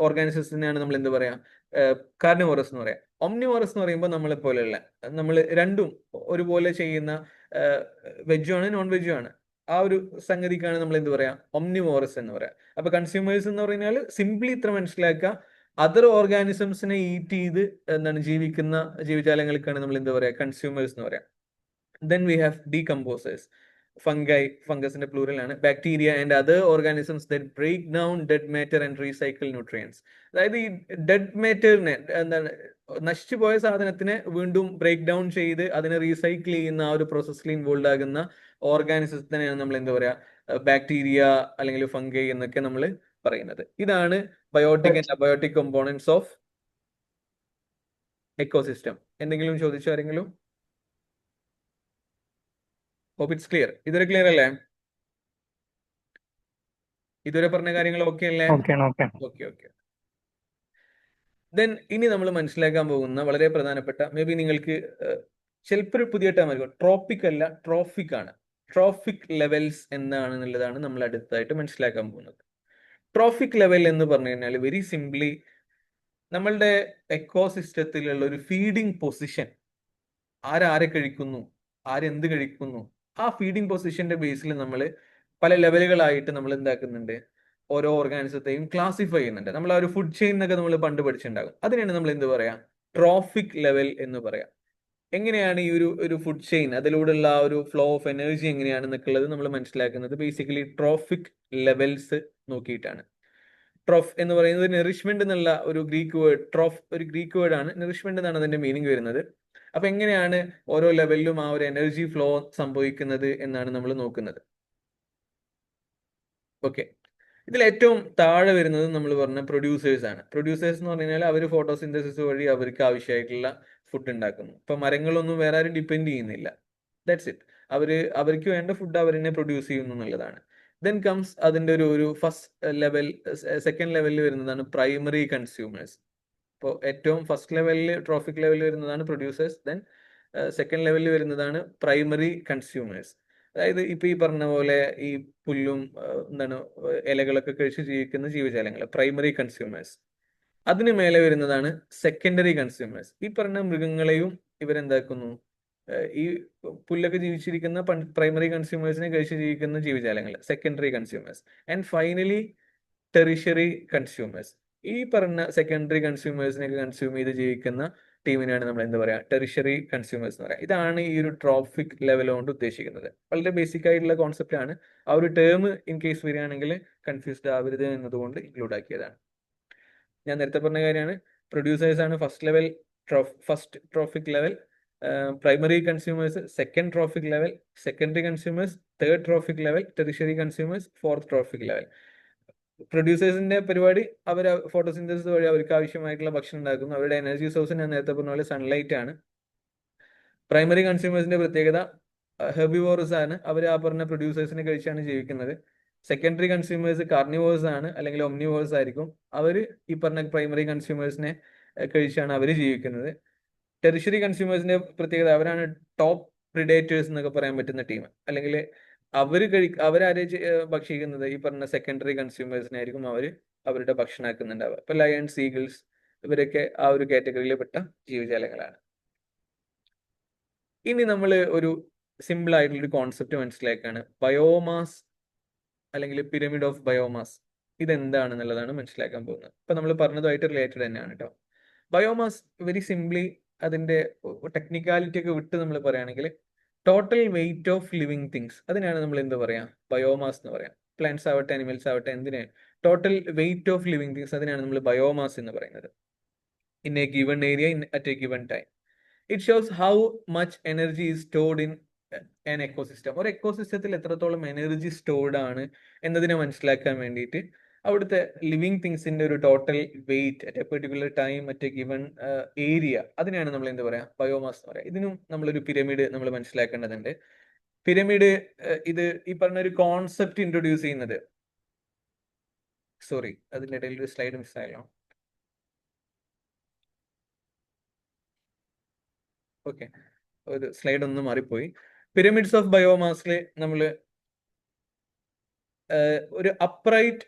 ഓർഗാനിസത്തിനെയാണ് നമ്മൾ എന്ത് പറയാ, കാർണിവോറസ് എന്ന് പറയാം. ഒംനിവോറസ് എന്ന് പറയുമ്പോൾ നമ്മളെ പോലെയുള്ള, നമ്മൾ രണ്ടും ഒരുപോലെ ചെയ്യുന്ന വെജും ആണ് നോൺ വെജും ആണ്, ആ ഒരു സംഗതിക്കാണ് നമ്മൾ എന്ത് പറയാ, ഒംനിവോറസ് എന്ന് പറയാം. അപ്പൊ കൺസ്യൂമേഴ്സ് എന്ന് പറഞ്ഞാൽ സിംപ്ലി ഇത്ര മനസ്സിലാക്കുക, അതർ ഓർഗാനിസംസിനെ ഈറ്റ് ചെയ്ത് എന്താണ് ജീവിക്കുന്ന ജീവജാലങ്ങൾക്കാണ് നമ്മൾ എന്ത് പറയാ, കൺസ്യൂമേഴ്സ് എന്ന് പറയാം. Then we have decomposers. Fungi, ഫംഗസിന്റെ പ്ലൂറൽ ആണ്. Bacteria and other organisms that break down dead matter and recycle nutrients. അതായത് ഈ ഡെഡ് മാറ്ററിനെ, എന്താണ്, നശിച്ചു പോയ സാധനത്തിനെ വീണ്ടും ബ്രേക്ക് ഡൗൺ ചെയ്ത് അതിനെ റീസൈക്കിൾ ചെയ്യുന്ന ആ ഒരു പ്രോസസ്സിൽ ഇൻവോൾവ് ആകുന്ന ഓർഗാനിസത്തിനെയാണ് നമ്മൾ എന്താ പറയാ, ബാക്ടീരിയ അല്ലെങ്കിൽ ഫംഗൈ എന്നൊക്കെ നമ്മൾ പറയുന്നത്. ഇതാണ് biotic and abiotic components of ecosystem. എന്തെങ്കിലും ചോദിച്ചോ ആരെങ്കിലും? Hope it's clear. ഇതൊരു ക്ലിയർ അല്ലേ? ഇതുവരെ പറഞ്ഞ കാര്യങ്ങൾ ഓക്കെ അല്ലേ? Okay okay okay. ദെൻ ഇനി നമ്മൾ മനസ്സിലാക്കാൻ പോകുന്ന വളരെ പ്രധാനപ്പെട്ട, മേ ബി നിങ്ങൾക്ക് ചിലപ്പോൾ ഒരു പുതിയ ടേം ആയിരിക്കും, ട്രോപ്പിക് അല്ല ട്രോഫിക് ആണ്. ട്രോഫിക് ലെവൽസ് എന്താണെന്നുള്ളതാണ് നമ്മൾ അടുത്തതായിട്ട് മനസ്സിലാക്കാൻ പോകുന്നത്. ട്രോഫിക് ലെവൽ എന്ന് പറഞ്ഞു കഴിഞ്ഞാൽ വെരി സിംപ്ലി നമ്മളുടെ എക്കോസിസ്റ്റത്തിലുള്ള ഒരു ഫീഡിങ് പൊസിഷൻ, ആരെ കഴിക്കുന്നു, ആരെന്ത് കഴിക്കുന്നു, ആ ഫീഡിങ് പൊസിഷന്റെ ബേസിൽ നമ്മൾ പല ലെവലുകളായിട്ട് നമ്മൾ എന്താക്കുന്നുണ്ട്, ഓരോ ഓർഗാനിസത്തെയും ക്ലാസിഫൈ ചെയ്യുന്നുണ്ട്. നമ്മൾ ആ ഒരു ഫുഡ് ചെയിൻ എന്നൊക്കെ നമ്മൾ പണ്ട് പഠിച്ചിട്ടുണ്ടാകും. അതിനാണ് നമ്മൾ എന്ത് പറയാ, ട്രോഫിക് ലെവൽ എന്ന് പറയാം. എങ്ങനെയാണ് ഈ ഒരു ഫുഡ് ചെയിൻ, അതിലൂടെയുള്ള ആ ഒരു ഫ്ലോ ഓഫ് എനർജി എങ്ങനെയാണെന്നൊക്കെ ഉള്ളത് നമ്മൾ മനസ്സിലാക്കുന്നത് ബേസിക്കലി ട്രോഫിക് ലെവൽസ് നോക്കിയിട്ടാണ്. ട്രോഫ് എന്ന് പറയുന്നത് നറിഷ്മെന്റ് എന്നുള്ള ഒരു ഗ്രീക്ക് വേർഡ്, ട്രോഫ് ഒരു ഗ്രീക്ക് വേർഡ് ആണ്, നറിഷ്മെന്റ് എന്നാണ് അതിന്റെ മീനിങ് വരുന്നത്. അപ്പൊ എങ്ങനെയാണ് ഓരോ ലെവലിലും ആ ഒരു എനർജി ഫ്ലോ സംഭവിക്കുന്നത് എന്നാണ് നമ്മൾ നോക്കുന്നത്. ഓക്കെ, ഇതിൽ ഏറ്റവും താഴെ വരുന്നത് നമ്മൾ പറഞ്ഞ പ്രൊഡ്യൂസേഴ്സ് ആണ്. പ്രൊഡ്യൂസേഴ്സ് എന്ന് പറഞ്ഞു കഴിഞ്ഞാൽ അവർ ഫോട്ടോസിന്തസിസ് വഴി അവർക്ക് ആവശ്യമായിട്ടുള്ള ഫുഡ് ഉണ്ടാക്കുന്നു. ഇപ്പൊ മരങ്ങളൊന്നും വേറെ ആരും ഡിപ്പെൻഡ് ചെയ്യുന്നില്ല. That's it. അവർക്ക് വേണ്ട ഫുഡ് അവർ തന്നെ പ്രൊഡ്യൂസ് ചെയ്യുന്നു എന്നുള്ളതാണ്. ദെൻ കംസ് അതിന്റെ ഒരു ഫസ്റ്റ് ലെവൽ, സെക്കൻഡ് ലെവലിൽ വരുന്നതാണ് പ്രൈമറി കൺസ്യൂമേഴ്സ്. ഇപ്പോൾ ഏറ്റവും ഫസ്റ്റ് ലെവലിൽ ട്രോഫിക് ലെവലിൽ വരുന്നതാണ് പ്രൊഡ്യൂസേഴ്സ്. ദെൻ സെക്കൻഡ് ലെവലിൽ വരുന്നതാണ് പ്രൈമറി കൺസ്യൂമേഴ്സ്. അതായത് ഇപ്പൊ ഈ പറഞ്ഞ പോലെ ഈ പുല്ലും എന്താണ് ഇലകളൊക്കെ കഴിച്ച് ജീവിക്കുന്ന ജീവജാലങ്ങൾ, പ്രൈമറി കൺസ്യൂമേഴ്സ്. അതിന് മേലെ വരുന്നതാണ് സെക്കൻഡറി കൺസ്യൂമേഴ്സ്. ഈ പറഞ്ഞ മൃഗങ്ങളെയും ഇവരെന്താക്കുന്നു, ഈ പുല്ലൊക്കെ ജീവിച്ചിരിക്കുന്ന പ്രൈമറി കൺസ്യൂമേഴ്സിനെ കഴിച്ച് ജീവിക്കുന്ന ജീവജാലങ്ങൾ, secondary consumers. And finally tertiary consumers. ഈ പറഞ്ഞ സെക്കൻഡറി കൺസ്യൂമേഴ്സിനൊക്കെ കൺസ്യൂം ചെയ്ത് ജീവിക്കുന്ന ടീമിനാണ് നമ്മൾ എന്താ പറയാ, ടെറിഷറി കൺസ്യൂമേഴ്സ് എന്ന് പറയാം. ഇതാണ് ഈ ഒരു ട്രോഫിക് ലെവൽ കൊണ്ട് ഉദ്ദേശിക്കുന്നത്. വളരെ ബേസിക് ആയിട്ടുള്ള കോൺസെപ്റ്റ് ആണ്. ആ ഒരു ടേം ഇൻ കേസ് വരികയാണെങ്കിൽ കൺഫ്യൂസ്ഡ് ആവരുത് എന്നതുകൊണ്ട് ഇൻക്ലൂഡ് ആക്കിയതാണ്. ഞാൻ നേരത്തെ പറഞ്ഞ കാര്യമാണ്, പ്രൊഡ്യൂസേഴ്സ് ആണ് first level, first trophic level, primary consumers second trophic level, secondary consumers third trophic level, tertiary consumers fourth trophic level. പ്രൊഡ്യൂസേഴ്സിന്റെ പരിപാടി, അവർ ഫോട്ടോസിന്തസിസ് വഴി അവർക്ക് ആവശ്യമായിട്ടുള്ള ഭക്ഷണം ഉണ്ടാക്കുന്നു. അവരുടെ എനർജി സോഴ്സ് ഞാൻ നേരത്തെ പറഞ്ഞ പോലെ സൺലൈറ്റ് ആണ്. പ്രൈമറി കൺസ്യൂമേഴ്സിന്റെ പ്രത്യേകത ഹെർബിവോറസ് ആണ്, അവർ ആ പറഞ്ഞ പ്രൊഡ്യൂസേഴ്സിനെ കഴിച്ചാണ് ജീവിക്കുന്നത്. സെക്കൻഡറി കൺസ്യൂമേഴ്സ് കാർണിവോഴ്സ് ആണ് അല്ലെങ്കിൽ ഒംനിവോഴ്സ് ആയിരിക്കും, അവർ ഈ പറഞ്ഞ പ്രൈമറി കൺസ്യൂമേഴ്സിനെ കഴിച്ചാണ് അവർ ജീവിക്കുന്നത്. ടെറിഷറി കൺസ്യൂമേഴ്സിന്റെ പ്രത്യേകത, അവരാണ് ടോപ്പ് പ്രിഡേറ്റേഴ്സ് എന്നൊക്കെ പറയാൻ പറ്റുന്ന ടീം. അല്ലെങ്കിൽ അവരാരെ ഭക്ഷിക്കുന്നത് ഈ പറഞ്ഞ സെക്കൻഡറി കൺസ്യൂമേഴ്സിനെ ആയിരിക്കും അവരുടെ ഭക്ഷണമാക്കുന്നുണ്ടാവുക. ഇപ്പൊ ലയൺ, സീഗിൾസ്, ഇവരൊക്കെ ആ ഒരു കാറ്റഗറിയിൽ പെട്ട ജീവജാലങ്ങളാണ്. ഇനി നമ്മൾ ഒരു സിമ്പിൾ ആയിട്ടുള്ള ഒരു കോൺസെപ്റ്റ് മനസ്സിലാക്കാണ്, ബയോമാസ് അല്ലെങ്കിൽ പിരമിഡ് ഓഫ് ബയോമാസ്. ഇതെന്താണെന്നുള്ളതാണ് മനസ്സിലാക്കാൻ പോകുന്നത്. ഇപ്പൊ നമ്മൾ പറഞ്ഞതുമായിട്ട് റിലേറ്റഡ് തന്നെയാണ് കേട്ടോ. ബയോമാസ് വെരി സിംപ്ലി അതിന്റെ ടെക്നിക്കാലിറ്റി ഒക്കെ വിട്ട് നമ്മൾ പറയുകയാണെങ്കിൽ total weight of living things, അതിനാണ് നമ്മൾ എന്ത് പറയാ, ബയോമാസ് എന്ന് പറയാം. പ്ലാന്റ്സ് ആവട്ടെ അനിമൽസ് ആവട്ടെ എന്തിനാണ് total weight of living things, അതിനാണ് നമ്മൾ ബയോമാസ് എന്ന് പറയുന്നത്. In A given area at A given time. It shows how much energy is stored in an ecosystem. ഒരു എക്കോസിസ്റ്റത്തിൽ എത്രത്തോളം എനർജി സ്റ്റോർഡ് ആണ് എന്നതിനെ മനസ്സിലാക്കാൻ വേണ്ടിയിട്ട് അവിടുത്തെ ലിവിങ് തിങ്സിന്റെ ഒരു total wait at A particular time at A given area, അതിനാണ് നമ്മൾ എന്ത് പറയാ, ബയോമാസ് എന്ന് പറയാം. ഇതിനും നമ്മളൊരു പിരമിഡ് നമ്മൾ മനസ്സിലാക്കേണ്ടതുണ്ട്. പിരമിഡ് ഇത് ഈ പറഞ്ഞ ഒരു കോൺസെപ്റ്റ് ഇൻട്രൊഡ്യൂസ് ചെയ്യുന്നത്, സോറി അതിന്റെ ഇടയിൽ ഒരു സ്ലൈഡ് മിസ്സായല്ലോ. ഓക്കെ, ഒരു സ്ലൈഡ് ഒന്ന് മാറിപ്പോയി. പിരമിഡ്സ് ഓഫ് ബയോമാസിൽ നമ്മൾ ഒരു അപ്രൈറ്റ്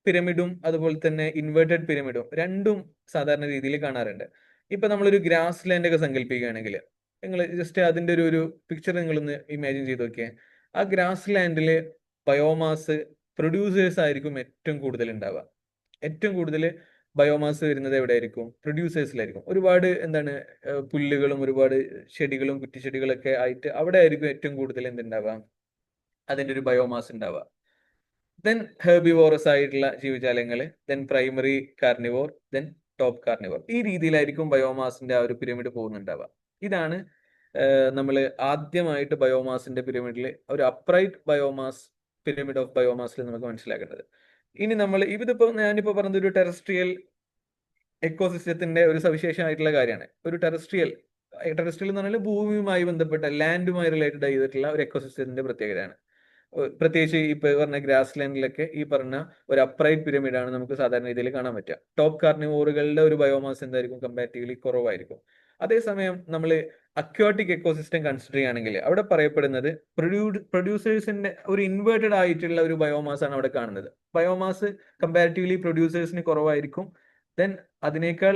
പിരമിഡും അതുപോലെ തന്നെ ഇൻവേർട്ടഡ് പിരമിഡും രണ്ടും സാധാരണ രീതിയിൽ കാണാറുണ്ട്. ഇപ്പൊ നമ്മളൊരു ഗ്രാസ് ലാൻഡ് ഒക്കെ സങ്കല്പിക്കുകയാണെങ്കിൽ നിങ്ങൾ ജസ്റ്റ് അതിന്റെ ഒരു പിക്ചർ നിങ്ങളൊന്ന് ഇമാജിൻ ചെയ്ത് നോക്കിയേ. ആ ഗ്രാസ് ലാൻഡിൽ ബയോമാസ് പ്രൊഡ്യൂസേഴ്സ് ആയിരിക്കും ഏറ്റവും കൂടുതൽ ഉണ്ടാവുക. ഏറ്റവും കൂടുതൽ ബയോമാസ് വരുന്നത് എവിടെയായിരിക്കും, പ്രൊഡ്യൂസേഴ്സിലായിരിക്കും. ഒരുപാട് എന്താണ് പുല്ലുകളും ഒരുപാട് ചെടികളും കുറ്റിച്ചെടികളൊക്കെ ആയിട്ട് അവിടെ ആയിരിക്കും ഏറ്റവും കൂടുതൽ എന്തുണ്ടാവുക, അതിൻ്റെ ഒരു ബയോമാസ് ഉണ്ടാവുക. ദെൻ ഹെർബിവോറസ് ആയിട്ടുള്ള ജീവജാലങ്ങൾ, then primary carnivore, then top carnivore. ഈ രീതിയിലായിരിക്കും ബയോമാസിന്റെ ആ ഒരു പിരമിഡ് പോകുന്നുണ്ടാവുക. ഇതാണ് നമ്മൾ ആദ്യമായിട്ട് ബയോമാസിന്റെ പിരമിഡിൽ ഒരു അപ്രൈറ്റ് ബയോമാസ് പിരമിഡ് ഓഫ് ബയോമാസിൽ നമുക്ക് മനസ്സിലാക്കേണ്ടത്. ഇനി നമ്മൾ ഞാനിപ്പോ പറഞ്ഞത് ഒരു ടെറസ്ട്രിയൽ എക്കോസിസ്റ്റത്തിന്റെ ഒരു സവിശേഷമായിട്ടുള്ള കാര്യമാണ്. ഒരു ടെറസ്ട്രിയൽ എന്ന് പറഞ്ഞാൽ ഭൂമിയുമായി ബന്ധപ്പെട്ട ലാൻഡുമായി റിലേറ്റഡ് ചെയ്തിട്ടുള്ള ഒരു എക്കോസിസ്റ്റത്തിന്റെ പ്രത്യേകതയാണ്. പ്രത്യേകിച്ച് ഇപ്പൊ പറഞ്ഞ ഗ്രാസ് ലാൻഡിലൊക്കെ ഈ പറഞ്ഞ ഒരു അപ്രൈറ്റ് പിരമിഡാണ് നമുക്ക് സാധാരണ രീതിയിൽ കാണാൻ പറ്റുക. ടോപ്പ് കാർണിവോറുകളുടെ ഒരു ബയോമാസ് എന്തായിരിക്കും? കമ്പാരിറ്റീവ്ലി കുറവായിരിക്കും. അതേസമയം നമ്മൾ അക്വാട്ടിക് എക്കോസിസ്റ്റം കൺസിഡർ ചെയ്യുകയാണെങ്കിൽ അവിടെ പറയപ്പെടുന്നത് പ്രൊഡ്യൂസേഴ്സിന്റെ ഒരു ഇൻവേർട്ടഡ് ആയിട്ടുള്ള ഒരു ബയോമാസ് ആണ് അവിടെ കാണുന്നത്. ബയോമാസ് കമ്പാരിറ്റീവ്ലി പ്രൊഡ്യൂസേഴ്സിന് കുറവായിരിക്കും. ദെൻ അതിനേക്കാൾ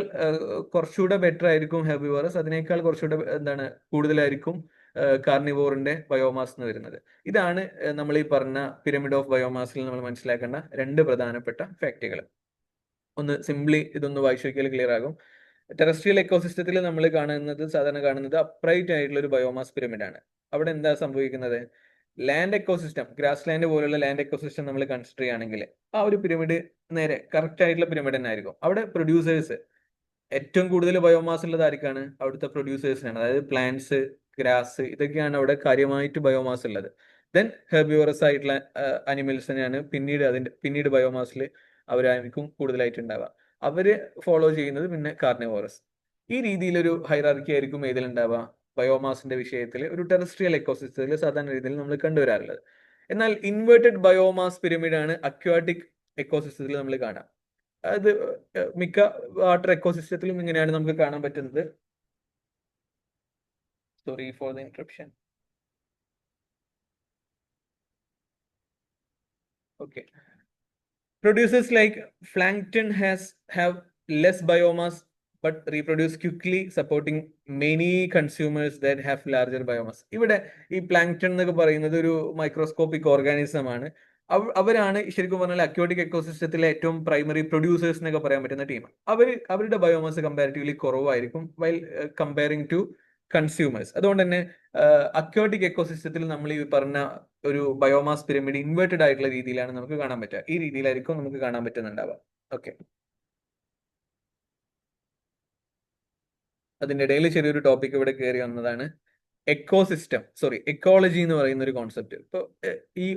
കുറച്ചുകൂടെ ബെറ്റർ ആയിരിക്കും ഹെർബിവോറസ്, അതിനേക്കാൾ കുറച്ചുകൂടെ കൂടുതലായിരിക്കും കാർണിവോറിന്റെ ബയോമാസ് എന്ന് വരുന്നത്. ഇതാണ് നമ്മൾ ഈ പറഞ്ഞ പിരമിഡ് ഓഫ് ബയോമാസിൽ നമ്മൾ മനസ്സിലാക്കേണ്ട രണ്ട് പ്രധാനപ്പെട്ട ഫാക്റ്റുകൾ. ഒന്ന് സിംപ്ലി ഇതൊന്ന് വായിച്ചു നോക്കിയാൽ ക്ലിയർ ആകും. ടെറസ്ട്രിയൽ എക്കോസിസ്റ്റത്തിൽ നമ്മൾ സാധാരണ കാണുന്നത് അപ്രൈറ്റ് ആയിട്ടുള്ള ഒരു ബയോമാസ് പിരമിഡ് ആണ്. അവിടെ എന്താ സംഭവിക്കുന്നത്? ലാൻഡ് എക്കോസിസ്റ്റം, ഗ്രാസ് ലാൻഡ് പോലുള്ള ലാൻഡ് എക്കോസിസ്റ്റം നമ്മൾ കൺസിഡർ ചെയ്യുകയാണെങ്കിൽ ആ ഒരു പിരമിഡ് നേരെ കറക്റ്റ് ആയിട്ടുള്ള പിരമിഡ് തന്നെ ആയിരിക്കും. അവിടെ പ്രൊഡ്യൂസേഴ്സ് ഏറ്റവും കൂടുതൽ ബയോമാസ് ഉള്ളത് ആർക്കാണ്? അവിടുത്തെ പ്രൊഡ്യൂസേഴ്സിനാണ്. അതായത് പ്ലാന്റ്സ്, ഗ്രാസ്, ഇതൊക്കെയാണ് അവിടെ കാര്യമായിട്ട് ബയോമാസ് ഉള്ളത്. ദെൻ ഹെർബിവോറസ് ആയിട്ടുള്ള അനിമൽസിനെയാണ് പിന്നീട് ബയോമാസിൽ അവരായിരിക്കും കൂടുതലായിട്ട് ഉണ്ടാവുക. അവര് ഫോളോ ചെയ്യുന്നത് പിന്നെ കാർണിവോറസ്. ഈ രീതിയിലൊരു ഹൈറാർക്കി ആയിരിക്കും ഇതിലുണ്ടാവുക ബയോമാസിന്റെ വിഷയത്തിൽ ഒരു ടെറസ്ട്രിയൽ എക്കോസിസ്റ്റത്തിൽ സാധാരണ രീതിയിൽ നമ്മൾ കണ്ടുവരാറുള്ളത്. എന്നാൽ ഇൻവേർട്ടഡ് ബയോമാസ് പിരമിഡ് ആണ് അക്വാട്ടിക് എക്കോസിസ്റ്റത്തിൽ നമ്മൾ കാണാം. അത് മിക്ക വാട്ടർ എക്കോസിസ്റ്റത്തിലും ഇങ്ങനെയാണ് നമുക്ക് കാണാൻ പറ്റുന്നത്. Sorry for the interruption. Okay. Producers like plankton have less biomass but reproduce quickly, supporting many consumers that have larger biomass. ഇവിടെ ഈ പ്ലാങ്ക്ടൺ എന്നൊക്കെ പറയുന്നത് ഒരു മൈക്രോസ്കോപ്പിക് ഓർഗാനിസം ആണ്. അവരാണ് ശരിക്കും പറഞ്ഞാൽ അക്വാട്ടിക് എക്കോസിസ്റ്റത്തിലെ ഏറ്റവും പ്രൈമറി പ്രൊഡ്യൂസേഴ്സ് എന്നൊക്കെ പറയാൻ പറ്റുന്ന ടീം. അവരുടെ ബയോമാസ് കമ്പാരിറ്റീവ്ലി കുറവായിരിക്കും വൈൽ കമ്പയറിംഗ് ടു കൺസ്യൂമേഴ്സ്. അതുകൊണ്ട് തന്നെ അക്വാട്ടിക് എക്കോസിസ്റ്റത്തിൽ നമ്മൾ ഈ പറഞ്ഞ ഒരു ബയോമാസ് പിരമിഡ് ഇൻവേർട്ടഡ് ആയിട്ടുള്ള രീതിയിലാണ് നമുക്ക് കാണാൻ പറ്റുക. ഈ രീതിയിലായിരിക്കും നമുക്ക് കാണാൻ പറ്റുന്നുണ്ടാവുക. ഓക്കെ, അതിൻ്റെ ഇടയിൽ ചെറിയൊരു ടോപ്പിക് ഇവിടെ കയറി വന്നതാണ് എക്കോളജി എന്ന് പറയുന്ന ഒരു കോൺസെപ്റ്റ്. ഇപ്പോൾ ഈ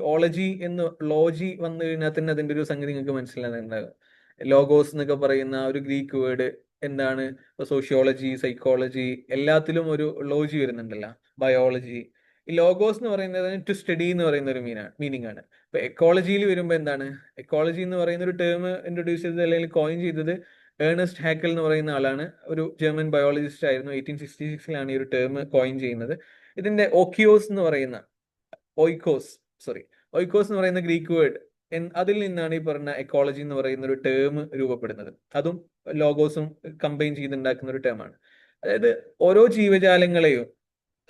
ലോജി വന്നു കഴിഞ്ഞാൽ തന്നെ അതിൻ്റെ ഒരു സംഗതി നിങ്ങൾക്ക് മനസ്സിലാകുന്നുണ്ടാകും. ലോഗോസ് എന്നൊക്കെ പറയുന്ന ഒരു ഗ്രീക്ക് വേർഡ് എന്താണ്? സോഷ്യോളജി, സൈക്കോളജി എല്ലാത്തിലും ഒരു ലോജി വരുന്നുണ്ടല്ലോ. ബയോളജി, ഈ ലോഗോസ് എന്ന് പറയുന്നത് ടു സ്റ്റഡി എന്ന് പറയുന്ന ഒരു മീനിങ് ആണ്. ഇപ്പൊ എക്കോളജിയിൽ വരുമ്പോൾ എന്താണ്? എക്കോളജി എന്ന് പറയുന്ന ഒരു ടേം ഇൻട്രൊഡ്യൂസ് ചെയ്തത് അല്ലെങ്കിൽ കോയിൻ ചെയ്തത് ഏണസ്റ്റ് ഹാക്കൽ എന്ന് പറയുന്ന ആളാണ്. ഒരു ജർമ്മൻ ബയോളജിസ്റ്റ് ആയിരുന്നു. 1866 ഈ ഒരു ടേം കോയിൻ ചെയ്യുന്നത്. ഇതിന്റെ ഓയിക്കോസ് എന്ന് പറയുന്ന ഗ്രീക്ക് വേർഡ്, അതിൽ നിന്നാണ് ഈ പറഞ്ഞ എക്കോളജി എന്ന് പറയുന്ന ഒരു ടേം രൂപപ്പെടുന്നത്. അതും ലോഗോസും കമ്പൈൻ ചെയ്തുണ്ടാക്കുന്ന ഒരു ടേമാണ്. അതായത് ഓരോ ജീവജാലങ്ങളെയും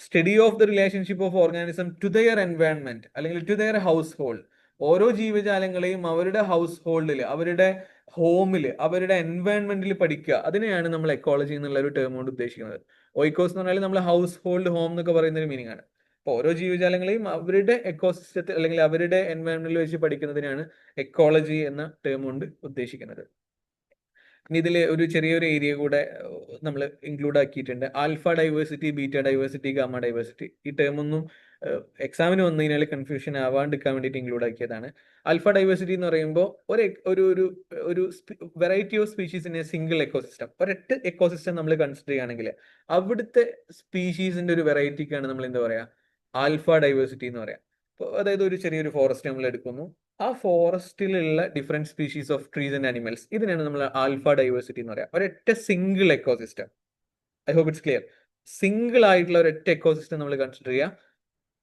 study of the relationship of organism to their environment അല്ലെങ്കിൽ ടു ദെയർ ഹൗസ് ഹോൾഡ്. ഓരോ ജീവജാലങ്ങളെയും അവരുടെ ഹൗസ് ഹോൾഡിൽ, അവരുടെ ഹോമിൽ, അവരുടെ എൻവയൺമെന്റിൽ പഠിക്കുക. അതിനെയാണ് നമ്മൾ എക്കോളജി എന്നുള്ള ഒരു ടേം കൊണ്ട് ഉദ്ദേശിക്കുന്നത്. ഓയിക്കോസ് എന്ന് പറഞ്ഞാൽ നമ്മൾ ഹൗസ് ഹോൾഡ്, ഹോം എന്നൊക്കെ പറയുന്ന ഒരു മീനിങ് ആണ്. അപ്പോൾ ഓരോ ജീവജാലങ്ങളെയും അവരുടെ എക്കോസിസ്റ്റത്തിൽ അല്ലെങ്കിൽ അവരുടെ എൻവയൺമെന്റിൽ വെച്ച് പഠിക്കുന്നതിനാണ് എക്കോളജി എന്ന ടേം കൊണ്ട് ഉദ്ദേശിക്കുന്നത്. ഇനി ഇതിൽ ഒരു ചെറിയൊരു ഏരിയ കൂടെ നമ്മൾ ഇൻക്ലൂഡ് ആക്കിയിട്ടുണ്ട്. Alpha diversity, beta diversity, gamma diversity. ഈ ടേം ഒന്നും എക്സാമിന് വന്നു കഴിഞ്ഞാൽ കൺഫ്യൂഷൻ ആവാണ്ടിരിക്കാൻ വേണ്ടിയിട്ട് ഇൻക്ലൂഡ് ആക്കിയതാണ്. ആൽഫ ഡൈവേഴ്സിറ്റി എന്ന് പറയുമ്പോൾ ഒരു variety of species in A single ecosystem. ഒരൊറ്റ എക്കോസിസ്റ്റം നമ്മൾ കൺസിഡർ ചെയ്യുകയാണെങ്കിൽ അവിടുത്തെ സ്പീഷീസിന്റെ ഒരു വെറൈറ്റിക്കാണ് നമ്മൾ എന്താ പറയുക? ആൽഫ ഡൈവേഴ്സിറ്റി എന്ന് പറയാം. അപ്പോൾ അതായത് ഒരു ചെറിയൊരു ഫോറസ്റ്റ് നമ്മൾ എടുക്കുന്നു, ആ ഫോറസ്റ്റിലുള്ള different species of trees and animals, ഇതിനാണ് നമ്മൾ ആൽഫ ഡൈവേഴ്സിറ്റി എന്ന് പറയാം. ഒരൊറ്റ single ecosystem. I hope it's clear. Single ആയിട്ടുള്ള ഒരൊറ്റ എക്കോസിസ്റ്റം നമ്മൾ കൺസിഡർ ചെയ്യുക.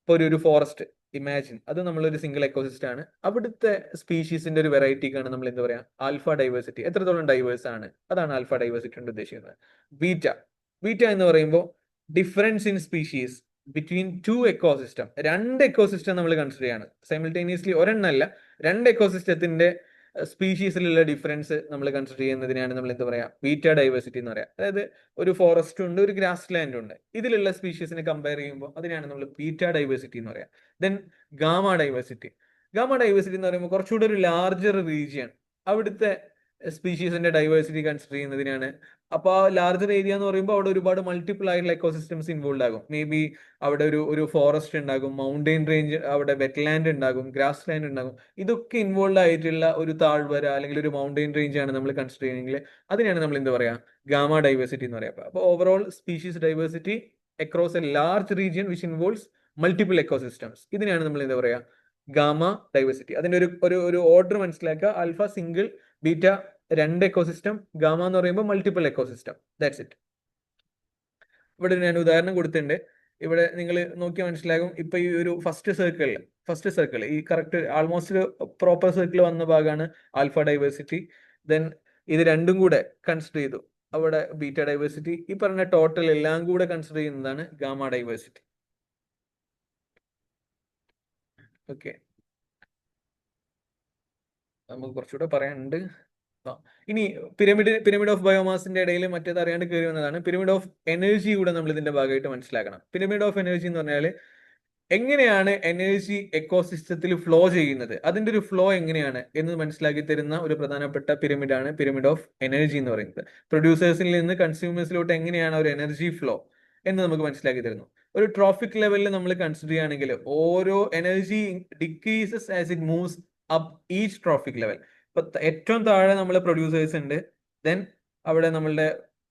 ഇപ്പോൾ ഒരു ഫോറസ്റ്റ് ഇമാജിൻ, അത് നമ്മളൊരു സിംഗിൾ എക്കോസിസ്റ്റം ആണ്. അവിടുത്തെ സ്പീഷീസിന്റെ ഒരു വെറൈറ്റിക്കാണ് നമ്മൾ എന്താ പറയാ? Alpha diversity. എത്രത്തോളം ഡൈവേഴ്സ് ആണ്, അതാണ് ആൽഫ ഡൈവേഴ്സിറ്റി കൊണ്ട് ഉദ്ദേശിക്കുന്നത്. ബീറ്റ എന്ന് പറയുമ്പോൾ difference in species between two ecosystem. രണ്ട് എക്കോസിസ്റ്റം നമ്മൾ കൺസിഡർ ചെയ്യാണ് സൈമിൾട്ടേനിയസ്ലി. ഒരെണ്ണല്ല, രണ്ട് എക്കോസിസ്റ്റത്തിന്റെ സ്പീഷീസിലുള്ള ഡിഫറൻസ് നമ്മൾ കൺസിഡർ ചെയ്യുന്നതിനാണ് നമ്മൾ എന്താ പറയാ ബീറ്റ ഡൈവേഴ്സിറ്റി എന്ന് പറയാം. അതായത് ഒരു ഫോറസ്റ്റ് ഉണ്ട്, ഒരു ഗ്രാസ് ലാൻഡ് ഉണ്ട്, ഇതിലുള്ള സ്പീഷീസിനെ കമ്പയർ ചെയ്യുമ്പോൾ അതിനാണ് നമ്മൾ ബീറ്റ ഡൈവേഴ്സിറ്റി എന്ന് പറയാം. Then gamma diversity. Gamma diversity എന്ന് പറയുമ്പോൾ കുറച്ചുകൂടെ ഒരു ലാർജർ റീജിയൻ, അവിടുത്തെ സ്പീഷീസിന്റെ ഡൈവേഴ്സിറ്റി കൺസിഡർ ചെയ്യുന്നതിനാണ്. അപ്പോൾ ആ ലാർജർ ഏരിയ എന്ന് പറയുമ്പോൾ അവിടെ ഒരുപാട് മൾട്ടിപ്പിൾ ആയിട്ടുള്ള എക്കോസിസ്റ്റംസ് ഇൻവോൾവ് ആകും. മേ ബി അവിടെ ഒരു ഫോറസ്റ്റ് ഉണ്ടാകും, മൗണ്ടെയിൻ റേഞ്ച്, അവിടെ വെറ്റ്ലാൻഡ് ഉണ്ടാകും, ഗ്രാസ് ലാൻഡ് ഉണ്ടാകും. ഇതൊക്കെ ഇൻവോൾവ് ആയിട്ടുള്ള ഒരു താഴ്വര അല്ലെങ്കിൽ ഒരു മൗണ്ടെയിൻ റേഞ്ച് ആണ് നമ്മൾ കൺസിഡർ ചെയ്യുന്നെങ്കിൽ അതിനാണ് നമ്മൾ എന്താ പറയാ ഗാമ ഡൈവേഴ്സിറ്റി എന്ന് പറയാം. അപ്പോൾ overall species diversity across A large region which involves multiple ecosystems, ഇതിനാണ് നമ്മൾ എന്താ പറയാ ഗാമ ഡൈവേഴ്സിറ്റി. അതിന്റെ ഒരു ഓർഡർ മനസ്സിലാക്കുക. ആൽഫ സിംഗിൾ, ബീറ്റ രണ്ട് എക്കോസിസ്റ്റം, ഗാമ എന്ന് പറയുമ്പോൾ മൾട്ടിപ്പിൾ എക്കോസിസ്റ്റം. That's it. ഇവിടെ ഞാൻ ഉദാഹരണം കൊടുത്തിട്ടുണ്ട്. ഇവിടെ നിങ്ങൾ നോക്കിയാൽ മനസ്സിലാകും. ഇപ്പൊ ഈ ഒരു ഫസ്റ്റ് സർക്കിൾ ഈ കറക്റ്റ് ആൾമോസ്റ്റ് പ്രോപ്പർ സർക്കിൾ വന്ന ഭാഗമാണ് ആൽഫ ഡൈവേഴ്സിറ്റി. ദെൻ ഇത് രണ്ടും കൂടെ കൺസിഡർ ചെയ്തു, അവിടെ ബീറ്റ ഡൈവേഴ്സിറ്റി. ഈ പറഞ്ഞ ടോട്ടൽ എല്ലാം കൂടെ കൺസിഡർ ചെയ്യുന്നതാണ് ഗാമ ഡൈവേഴ്സിറ്റി. ഓക്കെ, നമുക്ക് കുറച്ചുകൂടെ പറയാനുണ്ട്. ഇനി പിരമിഡ് ഓഫ് ബയോമാസിന്റെ ഇടയിൽ മറ്റേത് അറിയാണ്ട് കയറി വന്നതാണ് പിരമിഡ് ഓഫ് എനർജി കൂടെ നമ്മൾ ഇതിന്റെ ഭാഗമായിട്ട് മനസ്സിലാക്കണം. പിരമിഡ് ഓഫ് എനർജി എന്ന് പറഞ്ഞാൽ എങ്ങനെയാണ് എനർജി എക്കോസിസ്റ്റത്തിൽ ഫ്ലോ ചെയ്യുന്നത്, അതിന്റെ ഒരു ഫ്ലോ എങ്ങനെയാണ് എന്ന് മനസ്സിലാക്കി തരുന്ന ഒരു പ്രധാനപ്പെട്ട പിരമിഡാണ് പിരമിഡ് ഓഫ് എനർജി എന്ന് പറയുന്നത്. പ്രൊഡ്യൂസേഴ്സിൽ നിന്ന് കൺസ്യൂമേഴ്സിലോട്ട് എങ്ങനെയാണ് ഒരു എനർജി ഫ്ലോ എന്ന് നമുക്ക് മനസ്സിലാക്കി തരുന്നു. ഒരു ട്രോഫിക് ലെവലിൽ നമ്മൾ കൺസിഡർ ചെയ്യുകയാണെങ്കിൽ ഓരോ energy decreases as it moves up each trophic level. ഇപ്പൊ ഏറ്റവും താഴെ നമ്മൾ പ്രൊഡ്യൂസേഴ്സ് ഉണ്ട്, ദെൻ അവിടെ നമ്മളുടെ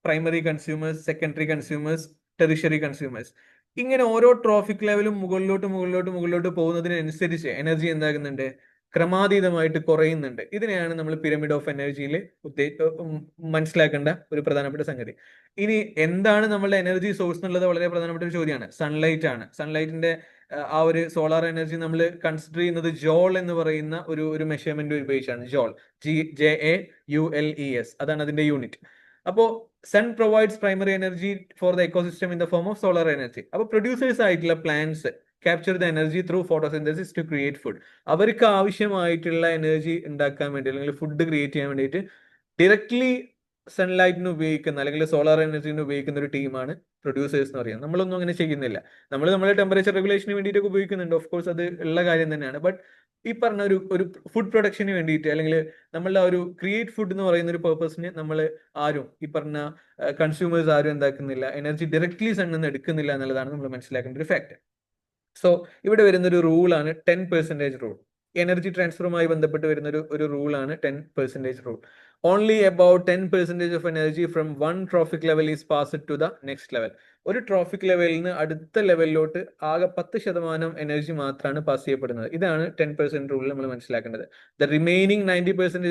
primary consumers, secondary consumers, tertiary consumers. ഇങ്ങനെ ഓരോ ട്രോഫിക് ലെവലും മുകളിലോട്ട് പോകുന്നതിനനുസരിച്ച് എനർജി എന്താകുന്നുണ്ട്, ക്രമാതീതമായിട്ട് കുറയുന്നുണ്ട്. ഇതിനെയാണ് നമ്മൾ പിരമിഡ് ഓഫ് എനർജിയിൽ മനസ്സിലാക്കേണ്ട ഒരു പ്രധാനപ്പെട്ട സംഗതി. ഇനി എന്താണ് നമ്മളുടെ എനർജി സോഴ്സ് എന്നുള്ളത് വളരെ പ്രധാനപ്പെട്ട ഒരു ചോദ്യമാണ്. സൺലൈറ്റ് ആണ്. സൺലൈറ്റിന്റെ ആ ഒരു സോളാർ എനർജി നമ്മൾ കൺസിഡർ ചെയ്യുന്നത് ജോൾ എന്ന് പറയുന്ന ഒരു മെഷർമെന്റ് ഉപയോഗിച്ചാണ്. ജോൾ, JAULES, അതാണ് അതിന്റെ യൂണിറ്റ്. അപ്പോൾ sun provides primary energy for the ecosystem in the form of solar energy. അപ്പോൾ പ്രൊഡ്യൂസേഴ്സ് ആയിട്ടുള്ള plants capture the energy through photosynthesis to create food. അവർക്ക് ആവശ്യമായിട്ടുള്ള എനർജി ഉണ്ടാക്കാൻ വേണ്ടി അല്ലെങ്കിൽ ഫുഡ് ക്രിയേറ്റ് ചെയ്യാൻ വേണ്ടിയിട്ട് ഡയറക്ട്ലി സൺലൈറ്റിന് ഉപയോഗിക്കുന്ന അല്ലെങ്കിൽ സോളാർ എനർജിന് ഉപയോഗിക്കുന്ന ഒരു ടീമാണ് പ്രൊഡ്യൂസേഴ്സ് എന്ന് പറയുന്നത്. നമ്മളൊന്നും അങ്ങനെ ചെയ്യുന്നില്ല. നമ്മുടെ ടെമ്പറേച്ചർ റെഗുലേഷന് വേണ്ടിയിട്ടൊക്കെ ഉപയോഗിക്കുന്നുണ്ട്. ഓഫ് കോഴ്സ് അത് ഉള്ള കാര്യം തന്നെയാണ്. ബട്ട് ഈ പറഞ്ഞ ഒരു ഫുഡ് പ്രൊഡക്ഷന് വേണ്ടിയിട്ട് അല്ലെങ്കിൽ നമ്മളുടെ ഒരു ക്രിയേറ്റ് ഫുഡ് എന്ന് പറയുന്ന ഒരു പേർപ്പസിന് നമ്മൾ ആരും ഈ പറഞ്ഞ കൺസ്യൂമേഴ്സ് ആരും എന്താക്കുന്നില്ല, എനർജി ഡയറക്ട്ലി സണ്ണിൽ നിന്ന് എടുക്കുന്നില്ല എന്നുള്ളതാണ് നമ്മൾ മനസ്സിലാക്കേണ്ട ഒരു ഫാക്ട്. സോ ഇവിടെ വരുന്നൊരു റൂളാണ് 10% റൂൾ. എനർജി ട്രാൻസ്ഫറുമായി ബന്ധപ്പെട്ട് വരുന്ന ഒരു റൂളാണ് 10% rule. Only about 10% of energy from one trophic level is passed to the next level. ഒരു ട്രോഫിക് ലെവലിൽ നിന്ന് അടുത്ത ലെവലിലോട്ട് ആകെ 10% എനർജി മാത്രമാണ് പാസ് ചെയ്യപ്പെടുന്നത്. ഇതാണ് 10% റൂളിൽ നമ്മൾ മനസ്സിലാക്കേണ്ടത്. The remaining 90%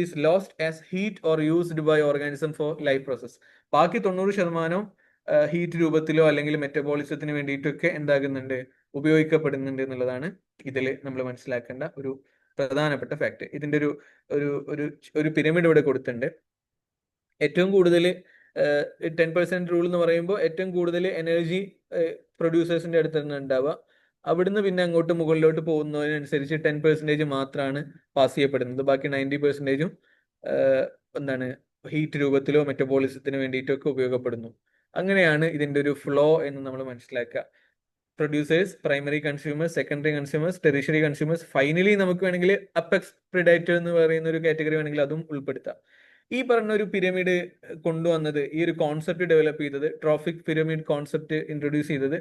is lost as heat or used by organism for life process. ബാക്കി 90% ഹീറ്റ് രൂപത്തിലോ അല്ലെങ്കിൽ മെറ്റബോളിസത്തിന് വേണ്ടിയിട്ടൊക്കെ എന്താകുന്നുണ്ട്, ഉപയോഗിക്കപ്പെടുന്നുണ്ട് എന്നുള്ളതാണ് ഇതിൽ നമ്മൾ മനസ്സിലാക്കേണ്ട ഒരു പ്രധാനപ്പെട്ട ഫാക്ട്. ഇതിന്റെ ഒരു പിരമിഡ് ഇവിടെ കൊടുത്തിട്ടുണ്ട്. ഏറ്റവും കൂടുതൽ 10% റൂൾ എന്ന് പറയുമ്പോൾ ഏറ്റവും കൂടുതൽ എനർജി പ്രൊഡ്യൂസേഴ്സിന്റെ അടുത്ത് തന്നെ ഉണ്ടാവുക. അവിടുന്ന് പിന്നെ അങ്ങോട്ട് മുകളിലോട്ട് പോകുന്നതിനനുസരിച്ച് 10% മാത്രമാണ് പാസ് ചെയ്യപ്പെടുന്നത്. ബാക്കി 90%ഉം എന്താണ് ഹീറ്റ് രൂപത്തിലോ മെറ്റബോളിസത്തിന് വേണ്ടിയിട്ടൊക്കെ ഉപയോഗപ്പെടുന്നു. അങ്ങനെയാണ് ഇതിന്റെ ഒരു ഫ്ലോ എന്ന് നമ്മൾ മനസ്സിലാക്കുക. Producers, primary consumers, secondary consumers, tertiary consumers, finally നമുക്ക് വേണമെങ്കിൽ അപ്പെക്സ് പ്രിഡേറ്റർ എന്ന് പറയുന്ന ഒരു കാറ്റഗറി വേണമെങ്കിൽ അതും ഉൾപ്പെടുത്താം. ഈ പറഞ്ഞ ഒരു പിരമിഡ് കൊണ്ടുവന്നത്, ഈ ഒരു കോൺസെപ്റ്റ് ഡെവലപ്പ് ചെയ്തത്, ട്രോഫിക് പിരമിഡ് കോൺസെപ്റ്റ് ഇൻട്രൊഡ്യൂസ് ചെയ്തത്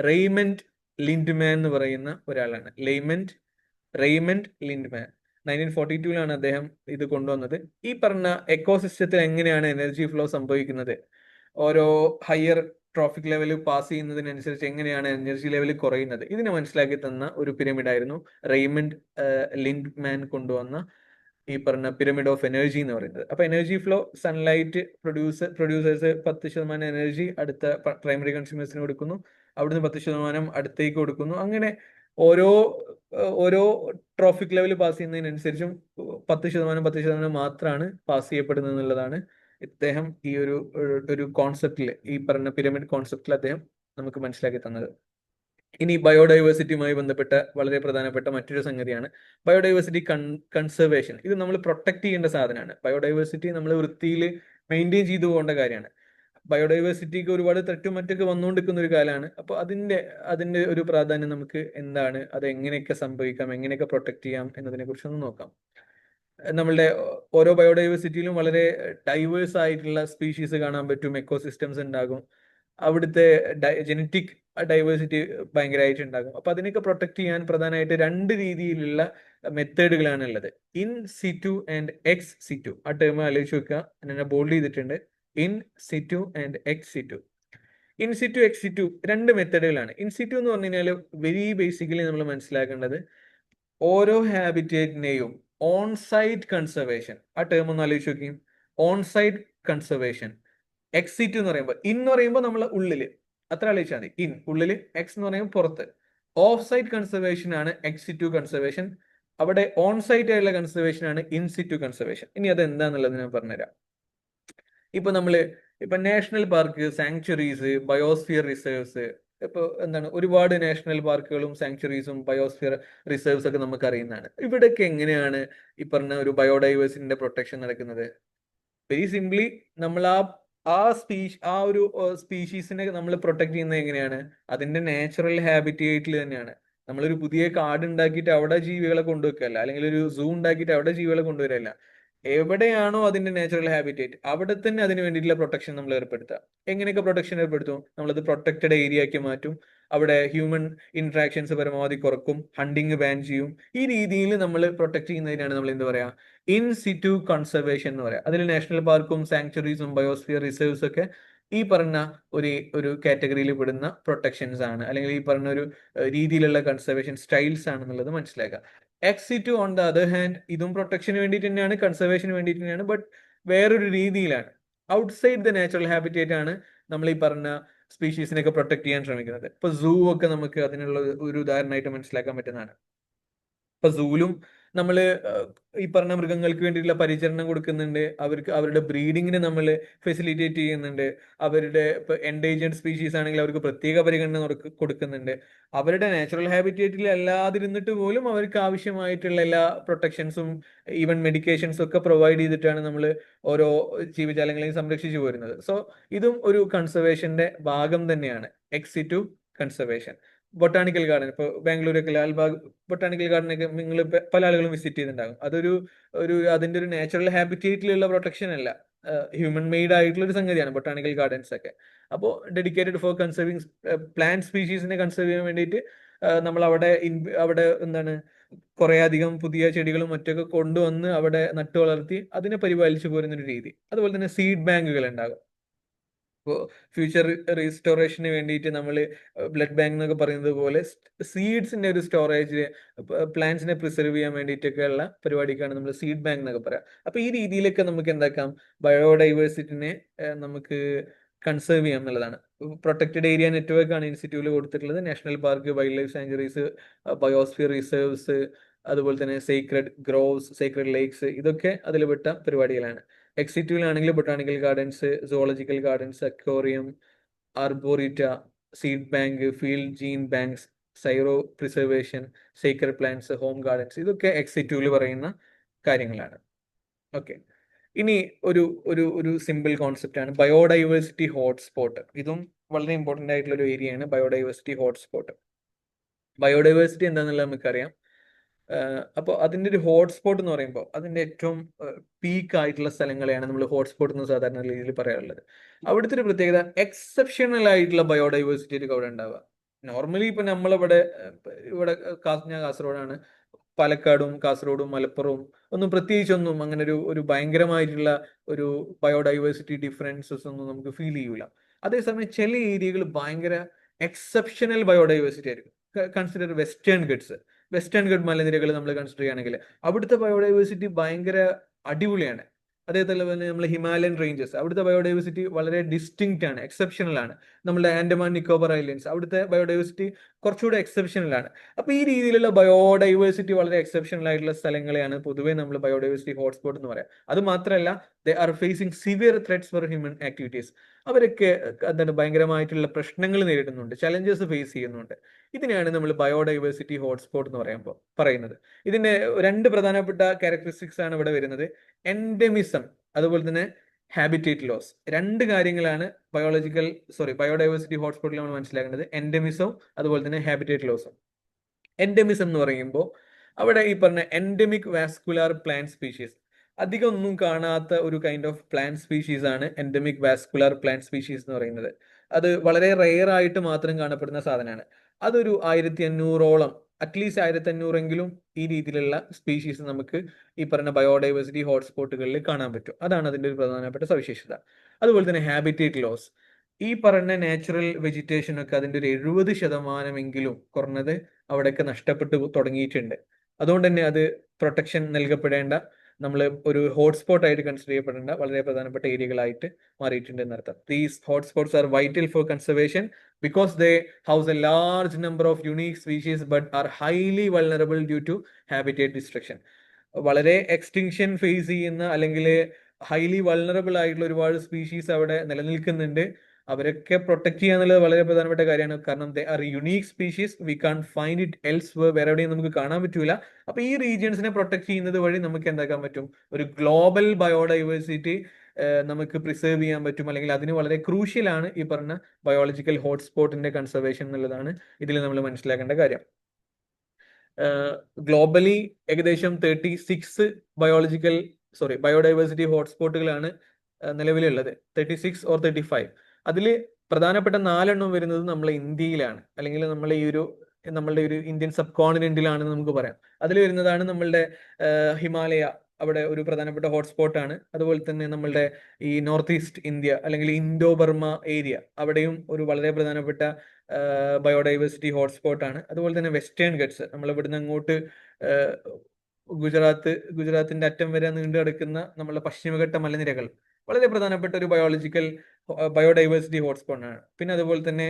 റെയ്മണ്ട് ലിൻഡ്മാൻ എന്ന് പറയുന്ന ഒരാളാണ്. റെയ്മണ്ട് ലിൻഡ്മാൻ 1942 അദ്ദേഹം ഇത് കൊണ്ടുവന്നത്. ഈ പറഞ്ഞ എക്കോസിസ്റ്റത്തിൽ എങ്ങനെയാണ് എനർജി ഫ്ലോ സംഭവിക്കുന്നത്, ഓരോ ഹയർ ട്രോഫിക് ലെവൽ പാസ് ചെയ്യുന്നതിനനുസരിച്ച് എങ്ങനെയാണ് എനർജി ലെവൽ കുറയുന്നത്, ഇതിനെ മനസ്സിലാക്കി തന്ന ഒരു പിരമിഡ് ആയിരുന്നു റെയ്മണ്ട് ലിൻഡ്മാൻ കൊണ്ടുവന്ന ഈ പറഞ്ഞ പിരമിഡ് ഓഫ് എനർജി എന്ന് പറയുന്നത്. അപ്പൊ energy flow, sunlight producers 10% energy അടുത്ത പ്രൈമറി കൺസ്യൂമേഴ്സിന് കൊടുക്കുന്നു, അവിടുന്ന് 10% അടുത്തേക്ക് കൊടുക്കുന്നു. അങ്ങനെ ഓരോ ട്രോഫിക് ലെവൽ പാസ് ചെയ്യുന്നതിനനുസരിച്ചും 10% മാത്രമാണ് പാസ് ചെയ്യപ്പെടുന്നത് എന്നുള്ളതാണ് ഇദ്ദേഹം ഈ ഒരു കോൺസെപ്റ്റിൽ, ഈ പറഞ്ഞ പിരമിഡ് കോൺസെപ്റ്റിൽ അദ്ദേഹം നമുക്ക് മനസ്സിലാക്കി തന്നത്. ഇനി ബയോഡൈവേഴ്സിറ്റിയുമായി ബന്ധപ്പെട്ട വളരെ പ്രധാനപ്പെട്ട മറ്റൊരു സംഗതിയാണ് ബയോഡൈവേഴ്സിറ്റി കൺസർവേഷൻ. ഇത് നമ്മൾ പ്രൊട്ടക്ട് ചെയ്യേണ്ട സാധനമാണ്. ബയോഡൈവേഴ്സിറ്റി നമ്മൾ വൃത്തിയിൽ മെയിൻറ്റെയിൻ ചെയ്തു പോകേണ്ട കാര്യമാണ്. ബയോഡൈവേഴ്സിറ്റിക്ക് ഒരുപാട് ത്രെറ്റും മറ്റൊക്കെ വന്നുകൊണ്ടിരിക്കുന്ന ഒരു കാലമാണ്. അപ്പോൾ അതിന്റെ ഒരു പ്രാധാന്യം നമുക്ക് എന്താണ്, അത് എങ്ങനെയൊക്കെ സംഭവിക്കാം, എങ്ങനെയൊക്കെ പ്രൊട്ടക്ട് ചെയ്യാം എന്നതിനെ കുറിച്ചൊന്ന് നോക്കാം. നമ്മളുടെ ഓരോ ബയോഡൈവേഴ്സിറ്റിയിലും വളരെ ഡൈവേഴ്സ് ആയിട്ടുള്ള സ്പീഷീസ് കാണാൻ പറ്റും, എക്കോസിസ്റ്റംസ് ഉണ്ടാകും, അവിടുത്തെ ജനറ്റിക് ഡൈവേഴ്സിറ്റി ഭയങ്കരമായിട്ട് ഉണ്ടാകും. അപ്പൊ അതിനൊക്കെ പ്രൊട്ടക്ട് ചെയ്യാൻ പ്രധാനമായിട്ട് 2 രീതിയിലുള്ള മെത്തേഡുകളാണ് ഉള്ളത്: in situ and ex situ. ആ ടേം ആലോചിച്ച് വെക്കുക, ഞാൻ ബോൾഡ് ചെയ്തിട്ടുണ്ട്. In situ and ex situ. In situ ex situ 2 മെത്തേഡുകളാണ്. ഇൻ സിറ്റു എന്ന് പറഞ്ഞു കഴിഞ്ഞാൽ വെരി ബേസിക്കലി നമ്മൾ മനസ്സിലാക്കേണ്ടത് ഓരോ ഹാബിറ്റേറ്റിനെയും ഓൺ സൈറ്റ് കൺസർവേഷൻ. ആ ടേം ഒന്ന് ആലോചിച്ച് നോക്കി, on site conservation. Ex situ എന്ന് പറയുമ്പോൾ, ഇൻ എന്ന് പറയുമ്പോൾ നമ്മൾ ഉള്ളില്, അത്ര ആലോചിച്ചാൽ മതി. ഇൻ ഉള്ളില്, എക്സ് എന്ന് പറയുമ്പോൾ പുറത്ത്. ഓഫ് സൈറ്റ് കൺസർവേഷൻ ആണ് എക്സ് സിറ്റു കൺസർവേഷൻ. അവിടെ ഓൺ സൈറ്റ് ആയിട്ടുള്ള കൺസർവേഷൻ ആണ് ഇൻ സിറ്റു കൺസർവേഷൻ. ഇനി അത് എന്താന്നുള്ളത് ഞാൻ പറഞ്ഞുതരാം. ഇപ്പൊ national park, sanctuaries, biosphere reserves, ഇപ്പൊ എന്താണ് ഒരുപാട് നാഷണൽ പാർക്കുകളും സാങ്ച്വറീസും ബയോസ്ഫിയർ റിസർവ്സ് ഒക്കെ നമുക്ക് അറിയുന്നതാണ്. ഇവിടെയൊക്കെ എങ്ങനെയാണ് ഈ പറഞ്ഞ ഒരു ബയോഡൈവേഴ്സിറ്റിന്റെ പ്രൊട്ടക്ഷൻ നടക്കുന്നത്? വെരി സിംപ്ലി, നമ്മൾ ആ ഒരു സ്പീഷീസിനെ നമ്മൾ പ്രൊട്ടക്ട് ചെയ്യുന്നത് എങ്ങനെയാണ്? അതിന്റെ നാച്ചുറൽ ഹാബിറ്റേറ്റിൽ തന്നെയാണ്. നമ്മളൊരു പുതിയ കാട് ഉണ്ടാക്കിയിട്ട് അവിടെ ജീവികളെ കൊണ്ടുവെക്കല്ല, അല്ലെങ്കിൽ ഒരു സൂ ഉണ്ടാക്കിയിട്ട് അവിടെ ജീവികളെ കൊണ്ടുവരല്ല. എവിടെയാണോ അതിന്റെ നാച്ചുറൽ ഹാബിറ്റേറ്റ്, അവിടെ തന്നെ അതിന് വേണ്ടിയിട്ടുള്ള പ്രൊട്ടക്ഷൻ നമ്മൾ ഏർപ്പെടുത്തുക. എങ്ങനെയൊക്കെ പ്രൊട്ടക്ഷൻ ഏർപ്പെടുത്തും? നമ്മളത് പ്രൊട്ടക്റ്റഡ് ഏരിയ ആക്കി മാറ്റും, അവിടെ ഹ്യൂമൻ ഇന്ററാക്ഷൻസ് പരമാവധി കുറക്കും, ഹണ്ടിങ് ബാൻ ചെയ്യും. ഈ രീതിയിൽ നമ്മൾ പ്രൊട്ടക്ട് ചെയ്യുന്നതിനാണ് നമ്മൾ എന്ത് പറയാ, ഇൻ സിറ്റു കൺസർവേഷൻ എന്ന് പറയാം. അതിൽ നാഷണൽ പാർക്കും സാങ്ച്വറീസും ബയോസ്ഫിയർ റിസർവ്സ് ഒക്കെ ഈ പറഞ്ഞ ഒരു കാറ്റഗറിയിൽ പെടുന്ന പ്രൊട്ടക്ഷൻസ് ആണ്, അല്ലെങ്കിൽ ഈ പറഞ്ഞ ഒരു രീതിയിലുള്ള കൺസർവേഷൻ സ്റ്റൈൽസ് ആണെന്നുള്ളത് മനസ്സിലാക്കുക. X situ on the other hand, ഇതും പ്രൊട്ടക്ഷന് വേണ്ടിയിട്ട് തന്നെയാണ്, കൺസർവേഷന് വേണ്ടിയിട്ട് തന്നെയാണ്, ബട്ട് വേറൊരു രീതിയിലാണ്. ഔട്ട്സൈഡ് ദ നാച്ചുറൽ ഹാബിറ്റേറ്റ് ആണ് നമ്മൾ ഈ പറഞ്ഞ സ്പീഷീസിനെയൊക്കെ പ്രൊട്ടക്ട് ചെയ്യാൻ ശ്രമിക്കുന്നത്. ഇപ്പൊ സൂ ഒക്കെ നമുക്ക് അതിനുള്ള ഒരു ഉദാഹരണമായിട്ട് മനസ്സിലാക്കാൻ പറ്റുന്നതാണ്. ഇപ്പൊ സൂലും നമ്മൾ ഈ പറഞ്ഞ മൃഗങ്ങൾക്ക് വേണ്ടിയിട്ടുള്ള പരിചരണം കൊടുക്കുന്നുണ്ട്, അവർക്ക് അവരുടെ ബ്രീഡിങ്ങിന് നമ്മൾ ഫെസിലിറ്റേറ്റ് ചെയ്യുന്നുണ്ട്, അവരുടെ ഇപ്പൊ എൻഡേഞ്ചേർഡ് സ്പീഷീസ് ആണെങ്കിൽ അവർക്ക് പ്രത്യേക പരിഗണന കൊടുക്കുന്നുണ്ട്. അവരുടെ നാച്ചുറൽ ഹാബിറ്റേറ്റിൽ അല്ലാതിരുന്നിട്ട് പോലും അവർക്ക് ആവശ്യമായിട്ടുള്ള എല്ലാ പ്രൊട്ടക്ഷൻസും ഈവൻ മെഡിക്കേഷൻസും ഒക്കെ പ്രൊവൈഡ് ചെയ്തിട്ടാണ് നമ്മൾ ഓരോ ജീവജാലങ്ങളെയും സംരക്ഷിച്ചു പോരുന്നത്. സോ ഇതും ഒരു കൺസർവേഷന്റെ ഭാഗം തന്നെയാണ്, X situ conservation. Botanical garden, ഇപ്പോൾ ബാംഗ്ലൂരൊക്കെ ലാൽബാഗ് ബൊട്ടാണിക്കൽ ഗാർഡനൊക്കെ നിങ്ങൾ പല ആളുകളും വിസിറ്റ് ചെയ്തിട്ടുണ്ടാകും. അതിന്റെ ഒരു നാച്ചുറൽ ഹാബിറ്റേറ്റിലുള്ള പ്രൊട്ടക്ഷൻ അല്ല, ഹ്യൂമൻ മെയ്ഡ് ആയിട്ടുള്ള ഒരു സംഗതിയാണ് ബൊട്ടാണിക്കൽ ഗാർഡൻസ് ഒക്കെ. അപ്പോൾ ഡെഡിക്കേറ്റഡ് ഫോർ കൺസർവിങ് പ്ലാന്റ് സ്പീഷീസിനെ കൺസർവ് ചെയ്യാൻ വേണ്ടിയിട്ട് നമ്മൾ അവിടെ എന്താണ് കുറെ അധികം പുതിയ ചെടികളും മറ്റൊക്കെ കൊണ്ടുവന്ന് അവിടെ നട്ടു വളർത്തി അതിനെ പരിപാലിച്ചു പോരുന്ന ഒരു രീതി. അതുപോലെ തന്നെ സീഡ് ബാങ്കുകൾ ഉണ്ടാകും. ഇപ്പോൾ ഫ്യൂച്ചർ റീസ്റ്റോറേഷന് വേണ്ടിയിട്ട് നമ്മൾ ബ്ലഡ് ബാങ്ക് എന്നൊക്കെ പറയുന്നത് പോലെ സീഡ്സിന്റെ ഒരു സ്റ്റോറേജ്, പ്ലാന്റ്സിനെ പ്രിസർവ് ചെയ്യാൻ വേണ്ടിയിട്ടൊക്കെ ഉള്ള പരിപാടിക്കാണ് നമ്മൾ സീഡ് ബാങ്ക് എന്നൊക്കെ പറയാം. അപ്പൊ ഈ രീതിയിലൊക്കെ നമുക്ക് എന്താക്കാം, ബയോഡൈവേഴ്സിറ്റിനെ നമുക്ക് കൺസേർവ് ചെയ്യാം എന്നുള്ളതാണ്. പ്രൊട്ടക്റ്റഡ് ഏരിയ നെറ്റ്വർക്ക് ആണ് ഇൻസ്റ്റിറ്റ്യൂട്ടിൽ കൊടുത്തിട്ടുള്ളത്. National park, wild life sanctuaries, biosphere reserves, അതുപോലെ തന്നെ സേക്രഡ് ഗ്രോവ്സ്, സേക്രഡ് ലേക്സ്, ഇതൊക്കെ അതിൽ പെട്ട പരിപാടികളാണ്. എക്സിറ്റ്യൂവിലാണെങ്കിൽ botanical gardens, zoological gardens, aquarium, arboreta, seed bank, field gene banks, cryo preservation, sacred plants, home gardens, ഇതൊക്കെ എക്സിറ്റ്യൂവിൽ പറയുന്ന കാര്യങ്ങളാണ്. ഓക്കെ, ഇനി ഒരു സിമ്പിൾ കോൺസെപ്റ്റ് ആണ് ബയോഡൈവേഴ്സിറ്റി ഹോട്ട്സ്പോട്ട്. ഇതും വളരെ ഇമ്പോർട്ടൻ്റ് ആയിട്ടുള്ള ഒരു ഏരിയയാണ് ബയോഡൈവേഴ്സിറ്റി ഹോട്ട്സ്പോട്ട്. ബയോഡൈവേഴ്സിറ്റി എന്താണെന്നുള്ളത് നമുക്കറിയാം. അപ്പോൾ അതിൻ്റെ ഒരു ഹോട്ട്സ്പോട്ട് എന്ന് പറയുമ്പോൾ അതിൻ്റെ ഏറ്റവും പീക്ക് ആയിട്ടുള്ള സ്ഥലങ്ങളെയാണ് നമ്മൾ ഹോട്ട്സ്പോട്ട് എന്ന് സാധാരണ രീതിയിൽ പറയാറുള്ളത്. അവിടുത്തെ ഒരു പ്രത്യേകത എക്സെപ്ഷണൽ ആയിട്ടുള്ള ബയോഡൈവേഴ്സിറ്റി ആയിരിക്കും അവിടെ ഉണ്ടാവുക. നോർമലി ഇപ്പൊ നമ്മളിവിടെ ഞാൻ കാസർഗോഡാണ്, പാലക്കാടും കാസർഗോഡും മലപ്പുറവും ഒന്നും പ്രത്യേകിച്ചൊന്നും അങ്ങനെ ഒരു ഭയങ്കരമായിട്ടുള്ള ഒരു ബയോഡൈവേഴ്സിറ്റി ഡിഫറൻസസ് ഒന്നും നമുക്ക് ഫീൽ ചെയ്യൂല. അതേസമയം ചില ഏരിയകൾ ഭയങ്കര എക്സെപ്ഷണൽ ബയോഡൈവേഴ്സിറ്റി ആയിരിക്കും. കൺസിഡർ വെസ്റ്റേൺ ഗഡ് മലനിരകൾ നമ്മൾ കൺസിഡർ ചെയ്യുകയാണെങ്കിൽ അവിടുത്തെ ബയോഡൈവേഴ്സിറ്റി ഭയങ്കര അടിപൊളിയാണ്. അതേപോലെ തന്നെ നമ്മൾ ഹിമാലയൻ റേഞ്ചസ്, അവിടുത്തെ ബയോഡൈവേഴ്സിറ്റി വളരെ ഡിസ്റ്റിങ്ക്റ്റ് ആണ്, എക്സെപ്ഷണൽ ആണ്. നമ്മുടെ ആൻഡമാൻ നിക്കോബർ ഐലൻഡ്സ്, അവിടുത്തെ ബയോഡൈവേഴ്സിറ്റി കുറച്ചുകൂടെ എക്സെപ്ഷണൽ ആണ്. അപ്പോൾ ഈ രീതിയിലുള്ള ബയോഡൈവേഴ്സിറ്റി വളരെ എക്സെപ്ഷണൽ ആയിട്ടുള്ള സ്ഥലങ്ങളെയാണ് പൊതുവേ നമ്മൾ ബയോഡൈവേഴ്സിറ്റി ഹോട്ട്സ്പോട്ട് എന്ന് പറയാം. അത് മാത്രമല്ല, they are facing severe threats for human activities. അവരൊക്കെ എന്താണ് ഭയങ്കരമായിട്ടുള്ള പ്രശ്നങ്ങൾ നേരിടുന്നുണ്ട്, ചലഞ്ചസ് ഫേസ് ചെയ്യുന്നുണ്ട്. ഇതിനെയാണ് നമ്മൾ ബയോഡൈവേഴ്സിറ്റി ഹോട്ട്സ്പോട്ട് എന്ന് പറയുന്നത്. ഇതിന്റെ രണ്ട് പ്രധാനപ്പെട്ട ക്യാരക്ടറിസ്റ്റിക്സ് ആണ് ഇവിടെ വരുന്നത്: എൻഡെമിസം, അതുപോലെ തന്നെ ഹാബിറ്റേറ്റ് ലോസ്. രണ്ട് കാര്യങ്ങളാണ് ബയോഡൈവേഴ്സിറ്റി ഹോട്ട്സ്പോട്ടിൽ നമ്മൾ മനസ്സിലാക്കേണ്ടത്: എൻഡെമിസവും അതുപോലെ തന്നെ ഹാബിറ്റേറ്റ് ലോസും. എൻഡെമിസം എന്ന് പറയുമ്പോൾ അവിടെ ഈ പറഞ്ഞ എൻഡെമിക് വാസ്കുലാർ പ്ലാന്റ് സ്പീഷീസ്, അധികം ഒന്നും കാണാത്ത ഒരു കൈൻഡ് ഓഫ് പ്ലാന്റ് സ്പീഷീസ് ആണ് എൻഡെമിക് വാസ്കുലാർ പ്ലാന്റ് സ്പീഷീസ് എന്ന് പറയുന്നത്. അത് വളരെ റെയർ ആയിട്ട് മാത്രം കാണപ്പെടുന്ന സാധനമാണ്. അതൊരു 1500ഓളം, അറ്റ്ലീസ്റ്റ് 1500എങ്കിലും ഈ രീതിയിലുള്ള സ്പീഷീസ് നമുക്ക് ഈ പറഞ്ഞ ബയോഡൈവേഴ്സിറ്റി ഹോട്ട്സ്പോട്ടുകളിൽ കാണാൻ പറ്റും. അതാണ് അതിൻ്റെ ഒരു പ്രധാനപ്പെട്ട സവിശേഷത. അതുപോലെ തന്നെ ഹാബിറ്റേറ്റ് ലോസ്, ഈ പറഞ്ഞ നാച്ചുറൽ വെജിറ്റേഷൻ ഒക്കെ അതിൻ്റെ ഒരു 70% കുറഞ്ഞത് അവിടെയൊക്കെ നഷ്ടപ്പെട്ടു തുടങ്ങിയിട്ടുണ്ട്. അതുകൊണ്ട് തന്നെ അത് പ്രൊട്ടക്ഷൻ നൽകപ്പെടേണ്ട, നമ്മൾ ഒരു ഹോട്ട്സ്പോട്ട് ആയിട്ട് കൺസിഡർ ചെയ്യപ്പെടേണ്ട വളരെ പ്രധാനപ്പെട്ട ഏരിയകളായിട്ട് മാറിയിട്ടുണ്ട് എന്നർത്ഥം. These hotspots are vital for conservation because they house a large number of unique species but are highly vulnerable due to habitat destruction. വളരെ എക്സ്റ്റിങ്ഷൻ ഫേസ് ചെയ്യുന്ന അല്ലെങ്കിൽ ഹൈലി വൾണറബിൾ ആയിട്ടുള്ള ഒരുപാട് സ്പീഷീസ് അവിടെ നിലനിൽക്കുന്നുണ്ട്. അവരൊക്കെ പ്രൊട്ടക്ട് ചെയ്യുക എന്നുള്ളത് വളരെ പ്രധാനപ്പെട്ട കാര്യമാണ്. കാരണം they are unique species, we can't find it else വേറെ എവിടെയും നമുക്ക് കാണാൻ പറ്റൂല. അപ്പൊ ഈ റീജിയൻസിനെ പ്രൊട്ടക്ട് ചെയ്യുന്നത് വഴി നമുക്ക് എന്താക്കാൻ പറ്റും? ഒരു ഗ്ലോബൽ ബയോഡൈവേഴ്സിറ്റി നമുക്ക് പ്രിസേർവ് ചെയ്യാൻ പറ്റും, അല്ലെങ്കിൽ അതിന് വളരെ ക്രൂഷ്യലാണ് ഈ പറഞ്ഞ ബയോളജിക്കൽ ഹോട്ട്സ്പോട്ടിന്റെ കൺസർവേഷൻ എന്നുള്ളതാണ് ഇതിൽ നമ്മൾ മനസ്സിലാക്കേണ്ട കാര്യം. ഗ്ലോബലി ഏകദേശം 36 ബയോഡൈവേഴ്സിറ്റി ഹോട്ട്സ്പോട്ടുകളാണ് നിലവിലുള്ളത്. 36 or 35. അതിൽ പ്രധാനപ്പെട്ട 4 വരുന്നത് നമ്മളെ ഇന്ത്യയിലാണ്, അല്ലെങ്കിൽ നമ്മളുടെ ഒരു ഇന്ത്യൻ സബ് കോണ്ടിനെന്റിലാണെന്ന് നമുക്ക് പറയാം. അതിൽ വരുന്നതാണ് നമ്മളുടെ ഹിമാലയ, അവിടെ ഒരു പ്രധാനപ്പെട്ട ഹോട്ട്സ്പോട്ടാണ്. അതുപോലെ തന്നെ നമ്മളുടെ ഈ നോർത്ത് ഈസ്റ്റ് ഇന്ത്യ അല്ലെങ്കിൽ ഇൻഡോ ബർമ ഏരിയ, അവിടെയും ഒരു വളരെ പ്രധാനപ്പെട്ട ബയോഡൈവേഴ്സിറ്റി ഹോട്ട്സ്പോട്ടാണ്. അതുപോലെ തന്നെ വെസ്റ്റേൺ ഗട്ട്സ്, നമ്മൾ ഇവിടുന്ന് അങ്ങോട്ട് ഗുജറാത്തിന്റെ അറ്റം വരെ നീണ്ടു കിടക്കുന്ന നമ്മളുടെ പശ്ചിമഘട്ട മലനിരകൾ വളരെ പ്രധാനപ്പെട്ട ഒരു ബയോഡൈവേഴ്സിറ്റി ഹോട്ട്സ്പോട്ടാണ്. പിന്നെ അതുപോലെ തന്നെ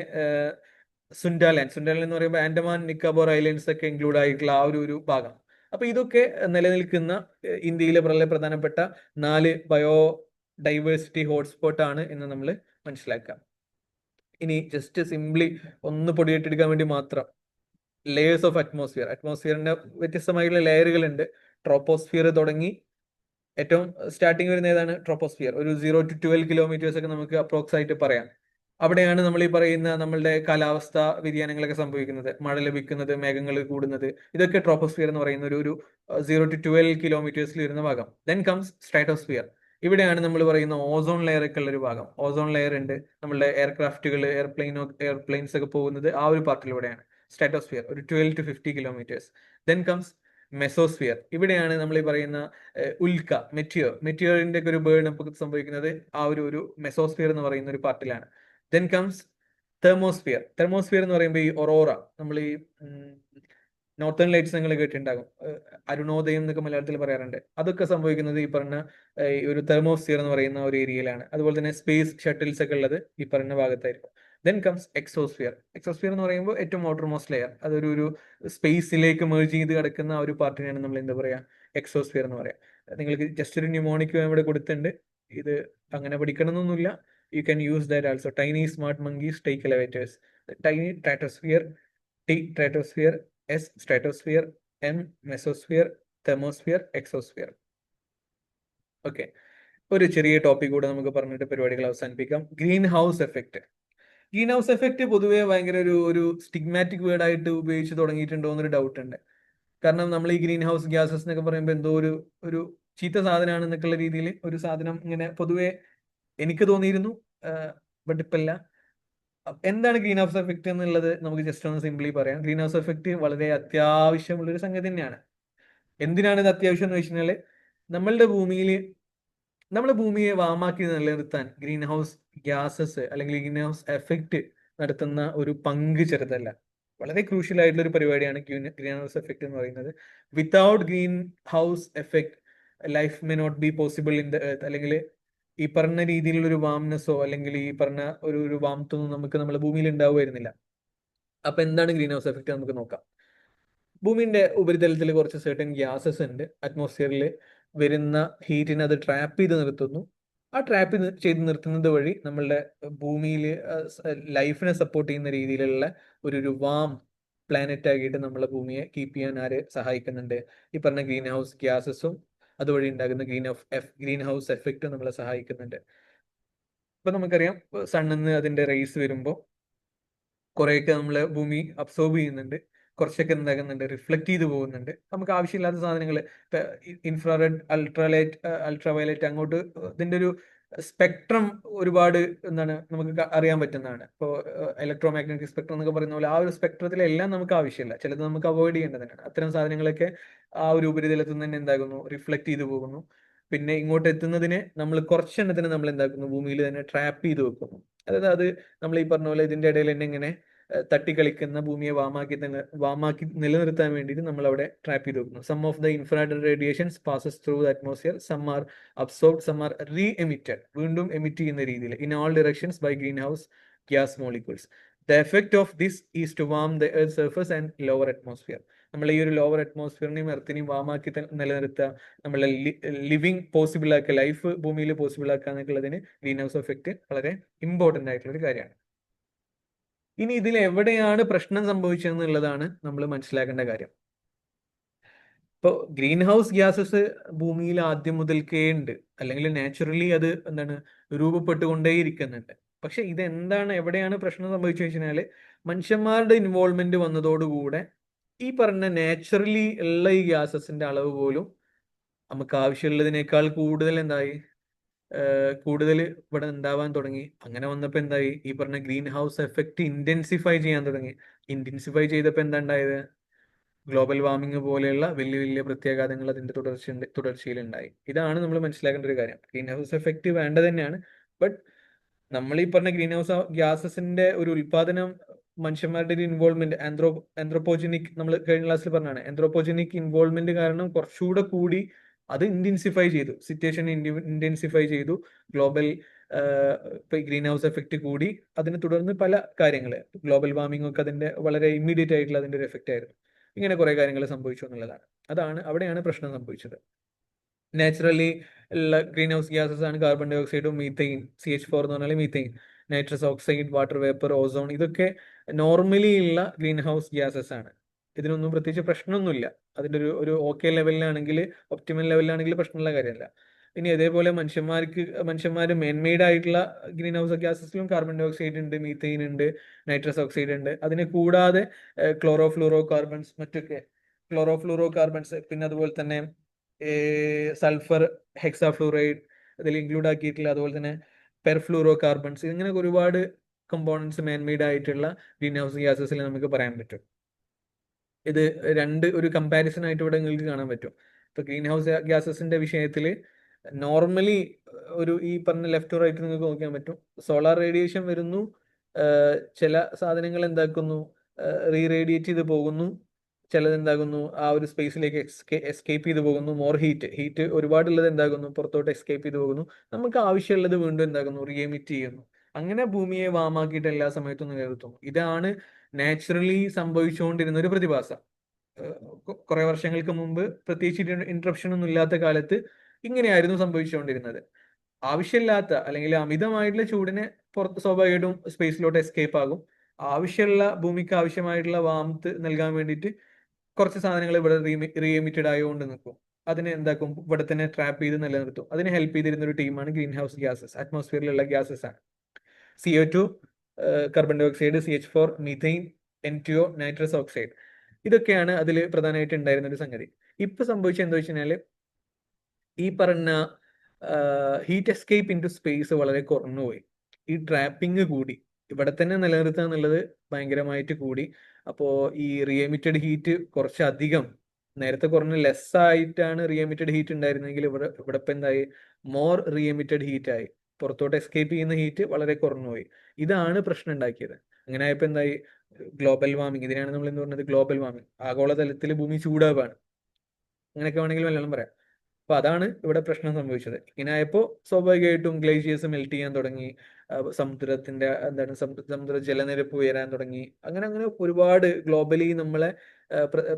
സുൻഡാലാൻഡ് എന്ന് പറയുമ്പോൾ ആൻഡമാൻ നിക്കോബാർ ഐലൻഡ്സ് ഒക്കെ ഇൻക്ലൂഡ് ആയിട്ടുള്ള ആ ഒരു ഭാഗം. അപ്പൊ ഇതൊക്കെ നിലനിൽക്കുന്ന ഇന്ത്യയിലെ വളരെ പ്രധാനപ്പെട്ട 4 ബയോഡൈവേഴ്സിറ്റി ഹോട്ട്സ്പോട്ടാണ് എന്ന് നമ്മൾ മനസ്സിലാക്കാം. ഇനി ജസ്റ്റ് സിംപ്ലി ഒന്ന് പൊടിയിട്ടെടുക്കാൻ വേണ്ടി മാത്രം, ലെയേഴ്സ് ഓഫ് അറ്റ്മോസ്ഫിയറിന്റെ വ്യത്യസ്തമായിട്ടുള്ള ലെയറുകളുണ്ട്. ട്രോപ്പോസ്ഫിയർ തുടങ്ങി ഏറ്റവും സ്റ്റാർട്ടിങ് വരുന്ന ഏതാണ്? ട്രോപ്പോസ്ഫിയർ. ഒരു 0 to 12 കിലോമീറ്റേഴ്സ് ഒക്കെ നമുക്ക് അപ്രോക്സ് ആയിട്ട് പറയാം. അവിടെയാണ് നമ്മൾ ഈ പറയുന്ന നമ്മളുടെ കാലാവസ്ഥ വ്യതിയാനങ്ങളൊക്കെ സംഭവിക്കുന്നത്, മഴ ലഭിക്കുന്നത്, മേഘങ്ങൾ കൂടുന്നത്. ഇതൊക്കെ ട്രോപ്പോസ്ഫിയർ എന്ന് പറയുന്ന ഒരു 0 to 12 കിലോമീറ്റേഴ്സിൽ വരുന്ന ഭാഗം. Then comes stratosphere. ഇവിടെയാണ് നമ്മൾ പറയുന്ന ഓസോൺ ലെയർ ഒക്കെ ഉള്ള ഒരു ഭാഗം. ഓസോൺ ലെയർ ഉണ്ട്, നമ്മളുടെ എയർക്രാഫ്റ്റുകൾ, എയർപ്ലെയിൻസ് ഒക്കെ പോകുന്നത് ആ ഒരു പാർട്ടിലൂടെയാണ്. സ്ട്രാറ്റോസ്ഫിയർ ഒരു 12 to 50 kilometres. Then comes mesosphere. ഇവിടെയാണ് നമ്മൾ ഈ പറയുന്ന ഉൽക്ക, മെറ്റിയോറിന്റെ ഒക്കെ ഒരു ബേൺ ഒക്കെ സംഭവിക്കുന്നത് ആ ഒരു മെസോസ്ഫിയർ എന്ന് പറയുന്ന ഒരു പാർട്ടിലാണ്. ദെൻ കംസ് തെർമോസ്ഫിയർ എന്ന് പറയുമ്പോൾ ഈ ഒറോറ, നമ്മൾ ഈ നോർത്തേൺ ലൈറ്റ്സ് നിങ്ങൾ കേട്ടിട്ടുണ്ടാകും, അരുണോദയം എന്നൊക്കെ മലയാളത്തിൽ പറയാറുണ്ട്. അതൊക്കെ സംഭവിക്കുന്നത് ഈ പറഞ്ഞ ഒരു തെർമോസ്ഫിയർ എന്ന് പറയുന്ന ഒരു ഏരിയയിലാണ്. അതുപോലെ തന്നെ സ്പേസ് ഷട്ടിൽസ് ഒക്കെ ഉള്ളത് ഈ പറഞ്ഞ ഭാഗത്തായിരിക്കും. ദെൻ കംസ് എക്സോസ്ഫിയർ എന്ന് പറയുമ്പോൾ ഏറ്റവും ഔട്ടർമോസ്റ്റ് ലെയർ, അതൊരു സ്പേസിലേക്ക് മേർജ് ചെയ്ത് കിടക്കുന്ന ആ ഒരു പാർട്ടിനെയാണ് നമ്മൾ എന്താ പറയാ, എക്സോസ്ഫിയർ എന്ന് പറയാം. നിങ്ങൾക്ക് ജസ്റ്റ് ഒരു ന്യൂമോണിക് ഇവിടെ കൊടുത്തിട്ടുണ്ട്, ഇത് അങ്ങനെ പഠിക്കണമെന്നൊന്നുമില്ല. You can use that also. Tiny smart monkeys take elevators. The tiny stratosphere, T stratosphere, S stratosphere, M mesosphere, thermosphere, exosphere. Okay, ഒരു ചെറിയ ടോപ്പിക് കൂടെ നമുക്ക് പറഞ്ഞിട്ട് പരിപാടികൾ അവസാനിപ്പിക്കാം. ഗ്രീൻ ഹൗസ് എഫക്റ്റ് പൊതുവേ ഭയങ്കര ഒരു സ്റ്റിഗ്മാറ്റിക് വേർഡ് ആയിട്ട് ഉപയോഗിച്ച് തുടങ്ങിയിട്ടുണ്ടോ എന്നൊരു ഡൗട്ട് ഉണ്ട്. കാരണം നമ്മൾ ഈ ഗ്രീൻ ഹൗസ് ഗ്യാസസ് എന്നൊക്കെ പറയുമ്പോൾ എന്തോ ഒരു ചീത്ത സാധനമാണ് എന്നൊക്കെയുള്ള രീതിയിൽ ഒരു സാധനം ഇങ്ങനെ പൊതുവെ എനിക്ക് തോന്നിയിരുന്നു. ബട്ട് ഇപ്പല്ല. എന്താണ് ഗ്രീൻ ഹൗസ് എഫക്റ്റ് എന്നുള്ളത് നമുക്ക് ജസ്റ്റ് ഒന്ന് സിംപ്ലി പറയാം. ഗ്രീൻ ഹൗസ് എഫക്റ്റ് വളരെ അത്യാവശ്യമുള്ളൊരു സംഗതി തന്നെയാണ്. എന്തിനാണ് ഇത് അത്യാവശ്യം എന്ന് വെച്ച് കഴിഞ്ഞാൽ, നമ്മളെ ഭൂമിയെ വാമാക്കി നിലനിർത്താൻ ഗ്രീൻ ഹൗസ് ഗ്യാസസ് അല്ലെങ്കിൽ ഗ്രീൻ ഹൗസ് എഫക്റ്റ് നടത്തുന്ന ഒരു പങ്ക് ചെറുതല്ല. വളരെ ക്രൂഷ്യൽ ആയിട്ടുള്ള ഒരു പരിപാടിയാണ് ഗ്രീൻ ഹൗസ് എഫക്റ്റ് എന്ന് പറയുന്നത്. Without greenhouse effect life may not be possible in the earth, അല്ലെങ്കിൽ ഈ പറഞ്ഞ രീതിയിലുള്ള ഒരു വാംനെസ്സോ അല്ലെങ്കിൽ ഈ പറഞ്ഞ ഒരു വാംത്തൊന്നും നമുക്ക് നമ്മുടെ ഭൂമിയിൽ ഉണ്ടാവുമായിരുന്നില്ല. അപ്പൊ എന്താണ് ഗ്രീൻ ഹൗസ് എഫക്റ്റ് നമുക്ക് നോക്കാം. ഭൂമിന്റെ ഉപരിതലത്തിൽ കുറച്ച് സർട്ടൻ ഗ്യാസസ് ഉണ്ട്. അറ്റ്മോസ്ഫിയറിൽ വരുന്ന ഹീറ്റിനെ അത് ട്രാപ്പ് ചെയ്ത് നിർത്തുന്നു. ആ ട്രാപ്പ് ചെയ്ത് നിർത്തുന്നത് വഴി നമ്മളുടെ ഭൂമിയിൽ ലൈഫിനെ സപ്പോർട്ട് ചെയ്യുന്ന രീതിയിലുള്ള ഒരു വാം പ്ലാനറ്റ് ആക്കിയിട്ട് നമ്മളെ ഭൂമിയെ കീപ്പ് ചെയ്യാൻ സഹായിക്കുന്നുണ്ട്. ഈ പറഞ്ഞ ഗ്രീൻ ഹൗസ് ഗ്യാസസും അതുവഴി ഉണ്ടാകുന്ന ഗ്രീൻ ഹൗസ് എഫക്റ്റും നമ്മളെ സഹായിക്കുന്നുണ്ട്. ഇപ്പൊ നമുക്കറിയാം, സണ്ണിൽ നിന്ന് അതിന്റെ റേസ് വരുമ്പോൾ കുറേയൊക്കെ നമ്മളെ ഭൂമി അബ്സോർബ് ചെയ്യുന്നുണ്ട്, കുറച്ചൊക്കെ എന്താകുന്നുണ്ട്, റിഫ്ലക്ട് ചെയ്ത് പോകുന്നുണ്ട്. നമുക്ക് ആവശ്യമില്ലാത്ത സാധനങ്ങൾ, ഇൻഫ്രാറെഡ്, അൾട്രാവയലറ്റ്, അങ്ങോട്ട് ഇതിന്റെ ഒരു സ്പെക്ട്രം ഒരുപാട് എന്താണ് നമുക്ക് അറിയാൻ പറ്റുന്നതാണ്. ഇപ്പോൾ ഇലക്ട്രോ മാഗ്നറ്റിക് സ്പെക്ട്രം എന്നൊക്കെ പറയുന്ന പോലെ ആ ഒരു സ്പെക്ട്രത്തിലെല്ലാം നമുക്ക് ആവശ്യമില്ല, ചിലത് നമുക്ക് അവോയ്ഡ് ചെയ്യേണ്ടതാണ്. അത്തരം സാധനങ്ങളൊക്കെ ആ ഒരു ഉപരിതലത്തിൽ നിന്ന് തന്നെ എന്താകുന്നു, റിഫ്ലക്ട് ചെയ്ത് പോകുന്നു. പിന്നെ ഇങ്ങോട്ട് എത്തുന്നതിനെ നമ്മൾ കുറച്ചെണ്ണത്തിന് നമ്മൾ എന്താക്കുന്നു, ഭൂമിയിൽ തന്നെ ട്രാപ്പ് ചെയ്ത് വെക്കുന്നു. അതായത് അത് നമ്മൾ ഈ പറഞ്ഞ പോലെ ഇതിന്റെ ഇടയിൽ തന്നെ ഇങ്ങനെ തട്ടിക്കളിക്കുന്ന ഭൂമിയെ വാമാക്കി നിലനിർത്താൻ വേണ്ടിയിട്ട് നമ്മൾ അവിടെ ട്രാപ്പ് ചെയ്ത് വെക്കുന്നു. Some of the infrared radiations passes through the atmosphere, some are absorbed, some are re emitted, വീണ്ടും എമിറ്റ് ചെയ്യുന്ന രീതിയിൽ in all directions by greenhouse gas molecules. The effect of this is to warm the earth surface and lower atmosphere. നമ്മൾ ഈ ഒരു ലോവർ അറ്റ്മോസ്ഫിയറിനെയും എർത്തിനെയും വാമാക്കി നിലനിർത്തുക, നമ്മളെ ലിവിങ് പോസിബിൾ ആക്കുക, ലൈഫ് ഭൂമിയിൽ പോസിബിൾ ആക്കുക എന്നുള്ളതിന് ഗ്രീൻ ഹൗസ് എഫക്റ്റ് വളരെ ഇമ്പോർട്ടൻ്റ് ആയിട്ടുള്ള ഒരു കാര്യമാണ്. ഇനി ഇതിൽ എവിടെയാണ് പ്രശ്നം സംഭവിച്ചതെന്നുള്ളതാണ് നമ്മൾ മനസ്സിലാക്കേണ്ട കാര്യം. ഇപ്പോൾ ഗ്രീൻ ഹൗസ് ഗ്യാസസ് ഭൂമിയിൽ ആദ്യം മുതൽക്കേ ഉണ്ട്, അല്ലെങ്കിൽ നാച്ചുറലി അത് എന്താണ് രൂപപ്പെട്ടുകൊണ്ടേയിരിക്കുന്നുണ്ട്. പക്ഷെ ഇതെന്താണ്, എവിടെയാണ് പ്രശ്നം സംഭവിച്ചു വെച്ചാൽ, മനുഷ്യന്മാരുടെ ഇൻവോൾവ്മെന്റ് വന്നതോടുകൂടെ ഈ പറഞ്ഞ നാച്ചുറലി ഉള്ള ഈ ഗ്യാസസിന്റെ അളവ് പോലും നമുക്ക് ആവശ്യമുള്ളതിനേക്കാൾ കൂടുതൽ എന്തായി, കൂടുതൽ ഇവിടെ ഉണ്ടാവാൻ തുടങ്ങി. അങ്ങനെ വന്നപ്പോൾ എന്തായി, ഈ പറഞ്ഞ ഗ്രീൻ ഹൗസ് എഫക്റ്റ് ഇന്റൻസിഫൈ ചെയ്യാൻ തുടങ്ങി. ഇന്റൻസിഫൈ ചെയ്തപ്പോൾ എന്താ ഉണ്ടായത്, ഗ്ലോബൽ വാർമിംഗ് പോലെയുള്ള വലിയ വലിയ പ്രത്യാഘാതങ്ങൾ അതിന്റെ തുടർച്ചയിലുണ്ടായി. ഇതാണ് നമ്മൾ മനസ്സിലാക്കേണ്ട ഒരു കാര്യം. ഗ്രീൻ ഹൗസ് എഫക്റ്റ് വേണ്ട തന്നെയാണ്, ബട്ട് നമ്മൾ ഈ പറഞ്ഞ ഗ്രീൻ ഹൗസ് ഗ്യാസസിന്റെ ഒരു ഉൽപാദനം മനുഷ്യന്മാരുടെ ഒരു ഇൻവോൾവ്മെന്റ്, ആന്ത്രോപോജനിക്, നമ്മൾ കഴിഞ്ഞ ക്ലാസ്സിൽ പറഞ്ഞാണ്, ആന്ത്രോപോജനിക് ഇൻവോൾവ്മെന്റ് കാരണം കുറച്ചുകൂടെ കൂടി അത് ഇന്റൻസിഫൈ ചെയ്തു, സിറ്റുവേഷൻ ഇന്റൻസിഫൈ ചെയ്തു. ഗ്ലോബൽ ഗ്രീൻ ഹൗസ് എഫക്റ്റ് കൂടി. അതിനെ തുടർന്ന് പല കാര്യങ്ങൾ, ഗ്ലോബൽ വാർമിംഗ് ഒക്കെ അതിന്റെ വളരെ ഇമ്മീഡിയറ്റ് ആയിട്ടുള്ള അതിന്റെ ഒരു എഫക്റ്റ് ആയിരുന്നു. ഇങ്ങനെ കുറെ കാര്യങ്ങൾ സംഭവിച്ചു എന്നുള്ളതാണ്. അവിടെയാണ് പ്രശ്നം സംഭവിച്ചത്. നാച്ചുറലി ഉള്ള ഗ്രീൻ ഹൗസ് ഗ്യാസസ് ആണ് കാർബൺ ഡൈ ഓക്സൈഡും മീത്തൈൻ, CH4 എന്ന് പറഞ്ഞാൽ methane, nitrous oxide, water vapour, ozone. ഇതൊക്കെ നോർമലി ഉള്ള ഗ്രീൻ ഹൗസ് ഗ്യാസസ് ആണ്. ഇതിനൊന്നും പ്രത്യേകിച്ച് പ്രശ്നമൊന്നുമില്ല. അതിന്റെ ഒരു ഓക്കെ ലെവലിലാണെങ്കിൽ, ഒപ്റ്റിമൽ ലെവലിലാണെങ്കിൽ പ്രശ്നമുള്ള കാര്യമല്ല. ഇനി അതേപോലെ മനുഷ്യന്മാർ മെയിൻമെയ്ഡ് ആയിട്ടുള്ള ഗ്രീൻ ഹൗസ് ഗ്യാസസിലും കാർബൺ ഡൈ ഓക്സൈഡ് ഉണ്ട്, മീത്തൈൻ ഉണ്ട്, നൈട്രസ് ഓക്സൈഡ് ഉണ്ട്. അതിനെ കൂടാതെ ക്ലോറോ കാർബൺസ്, മറ്റൊക്കെ ക്ലോറോ കാർബൺസ്, പിന്നെ അതുപോലെ തന്നെ സൾഫർ ഹെക്സാഫ്ലൂറൈഡ് അതിൽ ഇൻക്ലൂഡ് ആക്കിയിട്ടില്ല, അതുപോലെ തന്നെ പെർഫ്ലൂറോ കാർബൺസ്, ഇങ്ങനെ ഒരുപാട് കമ്പോണൻസ് മാൻമെയ്ഡ് ആയിട്ടുള്ള ഗ്രീൻ ഹൗസ് ഗ്യാസസിൽ നമുക്ക് പറയാൻ പറ്റും. ഇത് ഒരു കമ്പാരിസൺ ആയിട്ട് ഇവിടെ നിങ്ങൾക്ക് കാണാൻ പറ്റും. ഇപ്പൊ ഗ്രീൻ ഹൗസ് ഗ്യാസസിന്റെ വിഷയത്തിൽ നോർമലി ഈ പറഞ്ഞ ലെഫ്റ്റ് റൈറ്റ് നിങ്ങൾക്ക് നോക്കാൻ പറ്റും. സോളാർ റേഡിയേഷൻ വരുന്നു, ചില സാധനങ്ങൾ എന്താക്കുന്നു, റേഡിയേറ്റ് ചെയ്ത് പോകുന്നു, ചിലത് എന്താകുന്നു ആ ഒരു സ്പേസിലേക്ക് എസ്കേപ്പ് ചെയ്ത് പോകുന്നു. മോർ ഹീറ്റ് ഒരുപാടുള്ളത് എന്താകുന്നു, പുറത്തോട്ട് എസ്കേപ്പ് ചെയ്ത് പോകുന്നു. നമുക്ക് ആവശ്യമുള്ളത് വീണ്ടും എന്താകുന്നു, റീഎമിറ്റ് ചെയ്യുന്നു. അങ്ങനെ ഭൂമിയെ വാമാക്കിയിട്ട് എല്ലാ സമയത്തും നിലനിർത്തുന്നു. ഇതാണ് നാച്ചുറലി സംഭവിച്ചുകൊണ്ടിരുന്ന ഒരു പ്രതിഭാസം. കുറെ വർഷങ്ങൾക്ക് മുമ്പ് പ്രത്യേകിച്ച് ഇന്ററപ്ഷൻ ഒന്നും ഇല്ലാത്ത കാലത്ത് ഇങ്ങനെയായിരുന്നു സംഭവിച്ചുകൊണ്ടിരുന്നത്. ആവശ്യമില്ലാത്ത അല്ലെങ്കിൽ അമിതമായിട്ടുള്ള ചൂടിനെ പുറത്ത് സ്വാഭാവികമായിട്ടും സ്പേസിലോട്ട് എസ്കേപ്പ് ആകും. ഭൂമിക്ക് ആവശ്യമായിട്ടുള്ള വാംത്ത് നൽകാൻ വേണ്ടിയിട്ട് കുറച്ച് സാധനങ്ങൾ ഇവിടെ റീഎമിറ്റഡ് ആയതുകൊണ്ട് നിൽക്കും. അതിനെ എന്താക്കും, ഇവിടെ തന്നെ ട്രാപ്പ് ചെയ്ത് നിലനിർത്തും. അതിനെ ഹെൽപ്പ് ചെയ്തിരുന്ന ഒരു ടീമാണ് ഗ്രീൻ ഹൗസ് ഗ്യാസസ്. അറ്റ്മോസ്ഫിയറിലുള്ള ഗ്യാസസ് ആണ് CO2, carbon dioxide, CH4, methane, N2O, nitrous oxide. ഇതൊക്കെയാണ് അതിൽ പ്രധാനമായിട്ട് ഉണ്ടായിരുന്ന ഒരു സംഗതി. ഇപ്പൊ സംഭവിച്ചത് എന്താ വെച്ച് കഴിഞ്ഞാല്, ഈ പറഞ്ഞ heat escape into space വളരെ കുറഞ്ഞുപോയി. ഈ ട്രാപ്പിംഗ് കൂടി, ഇവിടെ തന്നെ നിലനിർത്തുക എന്നുള്ളത് ഭയങ്കരമായിട്ട് കൂടി. അപ്പോൾ ഈ റീഎമിറ്റഡ് ഹീറ്റ് കുറച്ചധികം, നേരത്തെ കുറഞ്ഞ ലെസ് ആയിട്ടാണ് റീഎമിറ്റഡ് ഹീറ്റ് ഉണ്ടായിരുന്നെങ്കിൽ ഇവിടെ ഇപ്പൊ എന്തായി, മോർ റീഎമിറ്റഡ് ഹീറ്റ് ആയി. പുറത്തോട്ട് എസ്കേപ്പ് ചെയ്യുന്ന ഹീറ്റ് വളരെ കുറഞ്ഞുപോയി. ഇതാണ് പ്രശ്നം ഉണ്ടാക്കിയത്. അങ്ങനെ ആയപ്പോ എന്തായി, ഗ്ലോബൽ വാർമിംഗ്. ഇതിനാണ് നമ്മൾ എന്ന് പറഞ്ഞത് ഗ്ലോബൽ വാർമിംഗ്. ആഗോളതലത്തിൽ ഭൂമി ചൂടാവാണ്, അങ്ങനെയൊക്കെ വേണമെങ്കിൽ വല്ലതും പറയാം. അപ്പൊ അതാണ് ഇവിടെ പ്രശ്നം സംഭവിച്ചത്. ഇങ്ങനെ ആയപ്പോൾ സ്വാഭാവികമായിട്ടും ഗ്ലേഷ്യേഴ്സ് മെൽറ്റ് ചെയ്യാൻ തുടങ്ങി, സമുദ്രത്തിന്റെ എന്താണ് സമുദ്ര ജലനിരപ്പ് ഉയരാൻ തുടങ്ങി. അങ്ങനെ അങ്ങനെ ഒരുപാട് ഗ്ലോബലി നമ്മളെ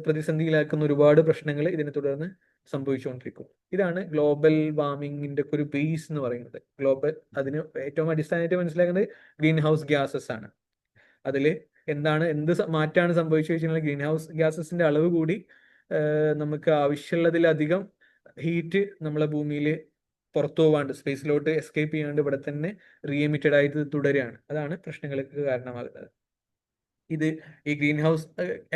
പ്രതിസന്ധിയിലാക്കുന്ന ഒരുപാട് പ്രശ്നങ്ങൾ ഇതിനെ തുടർന്ന് സംഭവിച്ചുകൊണ്ടിരിക്കും. ഇതാണ് ഗ്ലോബൽ വാർമിങ്ങിന്റെ ഒരു ബേസ് എന്ന് പറയുന്നത്. അതിന് ഏറ്റവും അടിസ്ഥാനമായിട്ട് മനസ്സിലാക്കുന്നത് ഗ്രീൻ ഹൗസ് ഗ്യാസസ് ആണ്. അതിൽ എന്ത് മാറ്റാണ് സംഭവിച്ചു വെച്ചാൽ ഗ്രീൻ ഹൗസ് ഗ്യാസസിന്റെ അളവ് കൂടി നമുക്ക് ആവശ്യമുള്ളതിലധികം ഹീറ്റ് നമ്മളെ ഭൂമിയിൽ പുറത്തു പോകാണ്ട്, സ്പേസിലോട്ട് എസ്കേപ്പ് ചെയ്യാണ്ട് ഇവിടെ തന്നെ റീഎമിറ്റഡ് ആയിട്ട് തുടരുകയാണ്. അതാണ് പ്രശ്നങ്ങൾക്ക് കാരണമാകുന്നത്. ഈ ഗ്രീൻ ഹൗസ്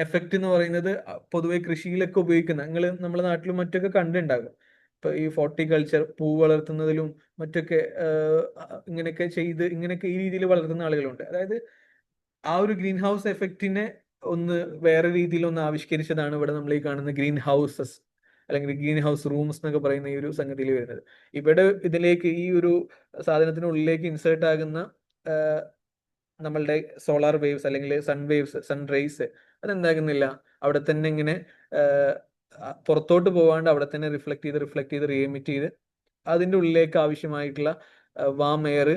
എഫക്റ്റ് എന്ന് പറയുന്നത് പൊതുവെ കൃഷിയിലൊക്കെ ഉപയോഗിക്കുന്ന, നമ്മുടെ നാട്ടിലും മറ്റൊക്കെ കണ്ടുണ്ടാകും. ഇപ്പൊ ഈ ഫോർട്ടിക്കൾച്ചർ, പൂ വളർത്തുന്നതിലും മറ്റൊക്കെ ഇങ്ങനെയൊക്കെ ഈ രീതിയിൽ വളർത്തുന്ന ആളുകളുണ്ട്. അതായത് ആ ഒരു ഗ്രീൻ ഹൗസ് എഫക്റ്റിനെ വേറെ രീതിയിൽ ആവിഷ്കരിച്ചതാണ് ഇവിടെ നമ്മൾ ഈ കാണുന്ന ഗ്രീൻ ഹൗസസ് അല്ലെങ്കിൽ ഗ്രീൻ ഹൗസ് റൂംസ് എന്നൊക്കെ പറയുന്ന ഈ ഒരു സംഗതിയിൽ വരുന്നത്. ഇവിടെ ഇതിലേക്ക് ഈ ഒരു സാധനത്തിനുള്ളിലേക്ക് ഇൻസേർട്ട് ആകുന്ന നമ്മളുടെ സോളാർ വേവ്സ് അല്ലെങ്കിൽ സൺ റേസ് അതെന്താകുന്നില്ല, അവിടെ തന്നെ ഇങ്ങനെ പുറത്തോട്ട് പോകാണ്ട് അവിടെ തന്നെ റിഫ്ലക്ട് ചെയ്ത് റീഎമിറ്റ് ചെയ്ത് അതിൻ്റെ ഉള്ളിലേക്ക് ആവശ്യമായിട്ടുള്ള വാം എയർ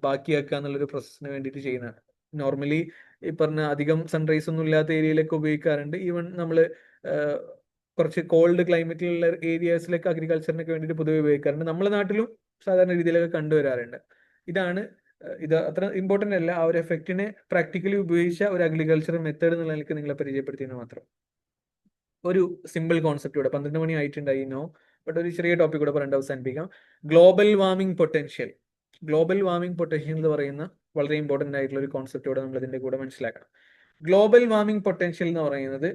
ബാക്കിയാക്കുക എന്നുള്ളൊരു പ്രോസസ്സിന് വേണ്ടിയിട്ട് ചെയ്യുന്നതാണ്. നോർമലി ഈ പറഞ്ഞ അധികം സൺറൈസ് ഒന്നും ഇല്ലാത്ത ഏരിയയിലൊക്കെ ഉപയോഗിക്കാറുണ്ട്. ഈവൻ നമ്മൾ കുറച്ച് കോൾഡ് ക്ലൈമറ്റിലുള്ള ഏരിയാസിലൊക്കെ അഗ്രികൾച്ചറിനൊക്കെ വേണ്ടിയിട്ട് പൊതുവെ ഉപയോഗിക്കാറുണ്ട്. നമ്മുടെ നാട്ടിലും സാധാരണ രീതിയിലൊക്കെ കണ്ടുവരാറുണ്ട്. ഇത് അത്ര ഇമ്പോർട്ടൻ്റ് അല്ല. ആ ഒരു എഫക്റ്റിനെ പ്രാക്ടിക്കലി ഉപയോഗിച്ച ഒരു അഗ്രികൾച്ചർ മെത്തേഡ് എന്നുള്ള നിലയ്ക്ക് നിങ്ങളെ പരിചയപ്പെടുത്തിയെന്ന് മാത്രം. ഒരു സിമ്പിൾ കോൺസെപ്റ്റ് ഇവിടെ 12 മണി ആയിട്ടുണ്ടായി നോ, ബട്ട് ഒരു ചെറിയ ടോപ്പിക് കൂടെ പറഞ്ഞിട്ട് അവസാനിപ്പിക്കാം. ഗ്ലോബൽ വാർമിംഗ് പൊട്ടൻഷ്യൽ എന്ന് പറയുന്ന വളരെ ഇമ്പോർട്ടൻ്റ് ആയിട്ടുള്ള ഒരു കോൺസെപ്റ്റ് കൂടെ നമ്മൾ ഇതിന്റെ കൂടെ മനസ്സിലാക്കണം. ഗ്ലോബൽ വാർമിംഗ് പൊട്ടൻഷ്യൽ എന്ന് പറയുന്നത്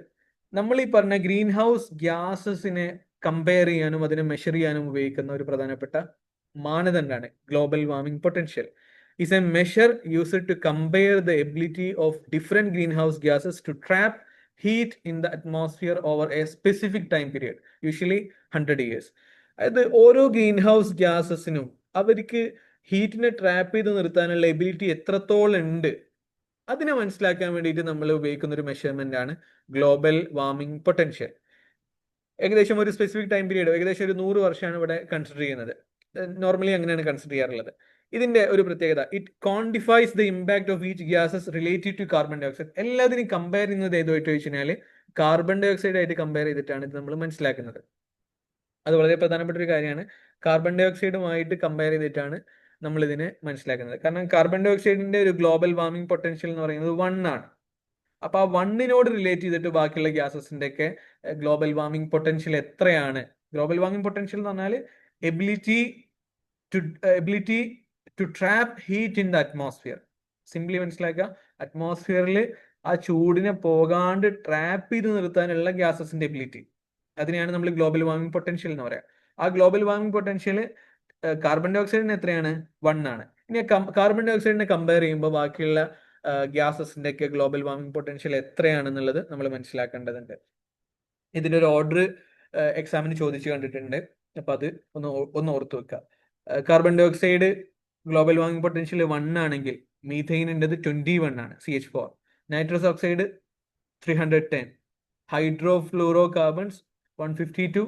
നമ്മൾ ഈ പറഞ്ഞ ഗ്രീൻ ഹൗസ് ഗ്യാസസിനെ കമ്പയർ ചെയ്യാനും അതിനെ മെഷർ ചെയ്യാനും ഉപയോഗിക്കുന്ന ഒരു പ്രധാനപ്പെട്ട മാനദണ്ഡമാണ് global warming potential. is a measure used to compare the ability of different greenhouse gases to trap heat in the atmosphere over a specific time period, usually 100 years. അതായത് ഓരോ ഗ്രീൻ ഹൗസ് ഗ്യാസസിനും അവർക്ക് ഹീറ്റിനെ ട്രാപ്പ് ചെയ്ത് നിർത്താനുള്ള എബിലിറ്റി എത്രത്തോളം ഉണ്ട് അതിനെ മനസ്സിലാക്കാൻ വേണ്ടിയിട്ട് നമ്മൾ ഉപയോഗിക്കുന്ന ഒരു മെഷർമെന്റ് ആണ് ഗ്ലോബൽ വാർമിംഗ് പൊട്ടൻഷ്യൽ. ഏകദേശം ഒരു സ്പെസിഫിക് ടൈം പീരീഡ്, ഏകദേശം ഒരു 100 വർഷമാണ് ഇവിടെ കൺസിഡർ ചെയ്യുന്നത്. നോർമലി അങ്ങനെയാണ് കൺസിഡർ ചെയ്യാറുള്ളത്. ഇതിന്റെ ഒരു പ്രത്യേകത, it quantifies the impact of each gases related to carbon dioxide. എല്ലാത്തിനും കമ്പയർ ചെയ്യുന്നത് ഏതുമായിട്ട് ചോദിച്ചു കഴിഞ്ഞാൽ കാർബൺ ഡൈ ഓക്സൈഡ് ആയിട്ട് കമ്പയർ ചെയ്തിട്ടാണ് ഇത് നമ്മൾ മനസ്സിലാക്കുന്നത്. അത് വളരെ പ്രധാനപ്പെട്ട ഒരു കാര്യമാണ്. കാർബൺ ഡൈ ഓക്സൈഡുമായിട്ട് കമ്പയർ ചെയ്തിട്ടാണ് നമ്മൾ ഇതിനെ മനസ്സിലാക്കുന്നത്. കാരണം കാർബൺ ഡൈ ഓക്സൈഡിന്റെ ഒരു ഗ്ലോബൽ വാർമിംഗ് പൊട്ടൻഷ്യൽ എന്ന് പറയുന്നത് 1 ആണ്. അപ്പൊ ആ 1നോട് റിലേറ്റ് ചെയ്തിട്ട് ബാക്കിയുള്ള ഗ്യാസസിന്റെ ഒക്കെ ഗ്ലോബൽ വാർമിംഗ് പൊട്ടൻഷ്യൽ എത്രയാണ്. ഗ്ലോബൽ വാർമിംഗ് പൊട്ടൻഷ്യൽ എന്ന് പറഞ്ഞാൽ ability to trap heat in the atmosphere. Simply മനസ്സിലാക്കുക, അറ്റ്മോസ്ഫിയറിൽ ആ ചൂടിനെ പോകാണ്ട് ട്രാപ്പ് ചെയ്ത് നിർത്താനുള്ള ഗ്യാസസിന്റെ എബിലിറ്റി, അതിനെയാണ് നമ്മൾ ഗ്ലോബൽ വാർമിംഗ് പൊട്ടൻഷ്യൽ എന്ന് പറയാം. ആ ഗ്ലോബൽ വാർമിംഗ് പൊട്ടൻഷ്യൽ കാർബൺ ഡൈ ഓക്സൈഡിന് എത്രയാണ്? 1 ആണ്. ഇനി കാർബൺ ഡൈ ഓക്സൈഡിനെ കമ്പയർ ചെയ്യുമ്പോൾ ബാക്കിയുള്ള ഗ്യാസസിന്റെ ഒക്കെ ഗ്ലോബൽ വാർമിംഗ് പൊട്ടൻഷ്യൽ എത്രയാണെന്നുള്ളത് നമ്മൾ മനസ്സിലാക്കേണ്ടതുണ്ട്. ഇതിന്റെ ഒരു ഓർഡർ എക്സാമിന് ചോദിച്ചു കണ്ടിട്ടുണ്ട്. അപ്പൊ അത് ഒന്ന് ഓർത്ത് വെക്കുക. Carbon dioxide global warming potential 1 ആണെങ്കിൽ മീഥൈനിൻ്റെത് 21 ആണ്, CH4. Nitrous oxide 310, hydrofluorocarbons 150 to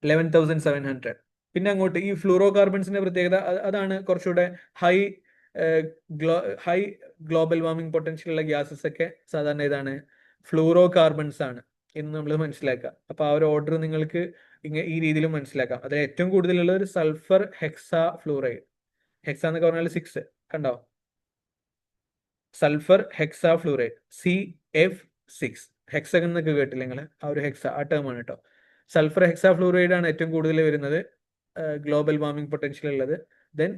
11,700. പിന്നെ അങ്ങോട്ട് ഈ ഫ്ലൂറോ കാർബൺസിന്റെ പ്രത്യേകത അതാണ് കുറച്ചുകൂടെ ഹൈ ഗ്ലോബൽ വാർമിംഗ് പൊട്ടൻഷ്യൽ ഉള്ള ഗ്യാസസ് ഒക്കെ സാധാരണ ഇതാണ് ഫ്ലൂറോ കാർബൺസ് ആണ് എന്ന് നമ്മൾ മനസ്സിലാക്കുക. അപ്പൊ ആ ഒരു ഓർഡർ നിങ്ങൾക്ക് ഈ രീതിയിലും മനസ്സിലാക്കാം. അതിൽ ഏറ്റവും കൂടുതലുള്ള ഒരു സൾഫർ ഹെക്സാ ഫ്ലൂറൈഡ്. ഹെക്സ എന്നൊക്കെ പറഞ്ഞാൽ 6 കണ്ടോ, sulphur hexa fluoride CF6. Hexagon എന്നൊക്കെ കേട്ടില്ല നിങ്ങൾ, ആ ഒരു ഹെക്സ ആ ടേം ആണ് കേട്ടോ. സൾഫർ ഹെക്സാ ഫ്ലൂറൈഡ് ആണ് ഏറ്റവും കൂടുതൽ വരുന്നത് ഗ്ലോബൽ വാർമിംഗ് പൊട്ടൻഷ്യൽ ഉള്ളത്. ദെൻ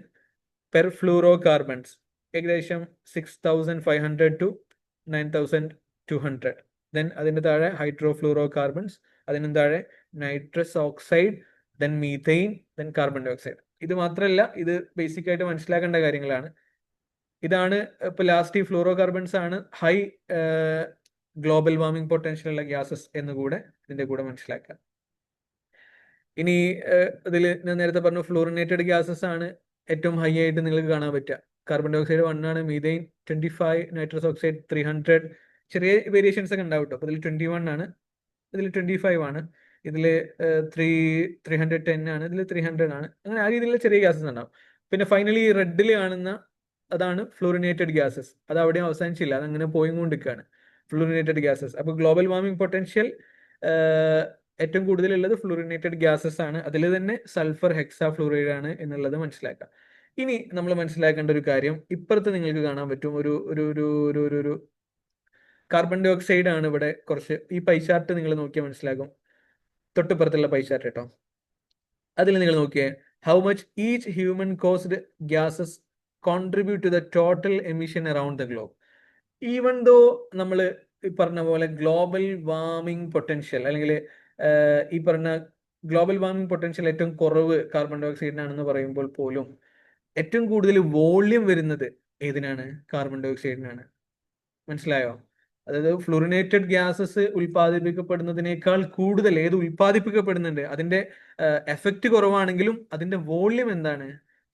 പെർഫ്ലൂറോ കാർബൺസ് ഏകദേശം 6,500 to 9,200. ദെൻ അതിൻ്റെ താഴെ ഹൈഡ്രോഫ്ലൂറോ കാർബൺസ്, അതിന് താഴെ nitrous oxide, then methane, then carbon dioxide. ഇത് മാത്രമല്ല, ഇത് ബേസിക് ആയിട്ട് മനസ്സിലാക്കേണ്ട കാര്യങ്ങളാണ്. ഇതാണ് ഇപ്പൊ ലാസ്റ്റ് ഈ ഫ്ലൂറോ കാർബൺസ് ആണ് ഹൈ ഗ്ലോബൽ വാർമിംഗ് പൊട്ടൻഷ്യൽ ഉള്ള ഗ്യാസസ് എന്ന് കൂടെ ഇതിന്റെ കൂടെ മനസ്സിലാക്കുക. ഇനി ഇതിൽ ഞാൻ നേരത്തെ പറഞ്ഞു ഫ്ലൂറിനേറ്റഡ് ഗ്യാസസ് ആണ് ഏറ്റവും ഹൈ ആയിട്ട് നിങ്ങൾക്ക് കാണാൻ പറ്റുക. കാർബൺ ഡൈ ഓക്സൈഡ് 1 ആണ്, മീഥെയിൻ 25, നൈട്രസ് ഓക്സൈഡ് 300. ചെറിയ വേരിയേഷൻസ് ഒക്കെ ഉണ്ടാവും കേട്ടോ. അപ്പൊ ഇതിൽ 21 ആണ്, ഇതിൽ 25 ആണ്. ഇതിൽ 310 ആണ്, ഇതിൽ 300 ആണ്. അങ്ങനെ ആ രീതിയിലുള്ള ചെറിയ ഗ്യാസസ് ഉണ്ടാവും. പിന്നെ ഫൈനലി റെഡിൽ കാണുന്ന അതാണ് ഫ്ലൂറിനേറ്റഡ് ഗ്യാസസ്. അത് അവിടെയും അവസാനിച്ചില്ല, അതങ്ങനെ പോയിക്കൊണ്ടിരിക്കുകയാണ് ഫ്ലൂറിനേറ്റഡ് ഗ്യാസസ്. അപ്പോൾ ഗ്ലോബൽ വാർമിംഗ് പൊട്ടൻഷ്യൽ ഏറ്റവും കൂടുതലുള്ളത് ഫ്ലൂറിനേറ്റഡ് ഗ്യാസസ് ആണ്. അതിൽ തന്നെ സൾഫർ ഹെക്സാ ഫ്ലൂറൈഡ് ആണ് എന്നുള്ളത് മനസ്സിലാക്കാം. ഇനി നമ്മൾ മനസ്സിലാക്കേണ്ട ഒരു കാര്യം, ഇപ്പുറത്ത് നിങ്ങൾക്ക് കാണാൻ പറ്റും ഒരു ഒരു ഒരു ഒരു ഒരു ഒരു കാർബൺ ഡൈ ഓക്സൈഡ് ആണ് ഇവിടെ കുറച്ച്. ഈ പൈ ചാർട്ട് നിങ്ങൾ നോക്കിയാൽ മനസ്സിലാകും, തൊട്ടിപ്പുറത്തുള്ള പൈ ചാർട്ട് കേട്ടോ. അതിൽ നിങ്ങൾ നോക്കിയേ, how much each human caused gases contribute to the total emission around the globe. Even though നമ്മൾ ഈ പറഞ്ഞ പോലെ ഗ്ലോബൽ വാർമിംഗ് പൊട്ടൻഷ്യൽ അല്ലെങ്കിൽ ഈ പറഞ്ഞ ഗ്ലോബൽ വാർമിംഗ് പൊട്ടൻഷ്യൽ ഏറ്റവും കുറവ് കാർബൺ ഡൈ ഓക്സൈഡിനാണെന്ന് പറയുമ്പോൾ പോലും ഏറ്റവും കൂടുതൽ വോള്യം വരുന്നത് ഏതിനാണ്? Carbon dye ഓക്സൈഡിനാണ്. മനസ്സിലായോ? അതായത് ഫ്ലൂറിനേറ്റഡ് ഗ്യാസസ് ഉൽപ്പാദിപ്പിക്കപ്പെടുന്നതിനേക്കാൾ കൂടുതൽ ഏത് ഉൽപ്പാദിപ്പിക്കപ്പെടുന്നുണ്ട്, അതിന്റെ എഫക്റ്റ് കുറവാണെങ്കിലും അതിന്റെ വോള്യം എന്താണ്?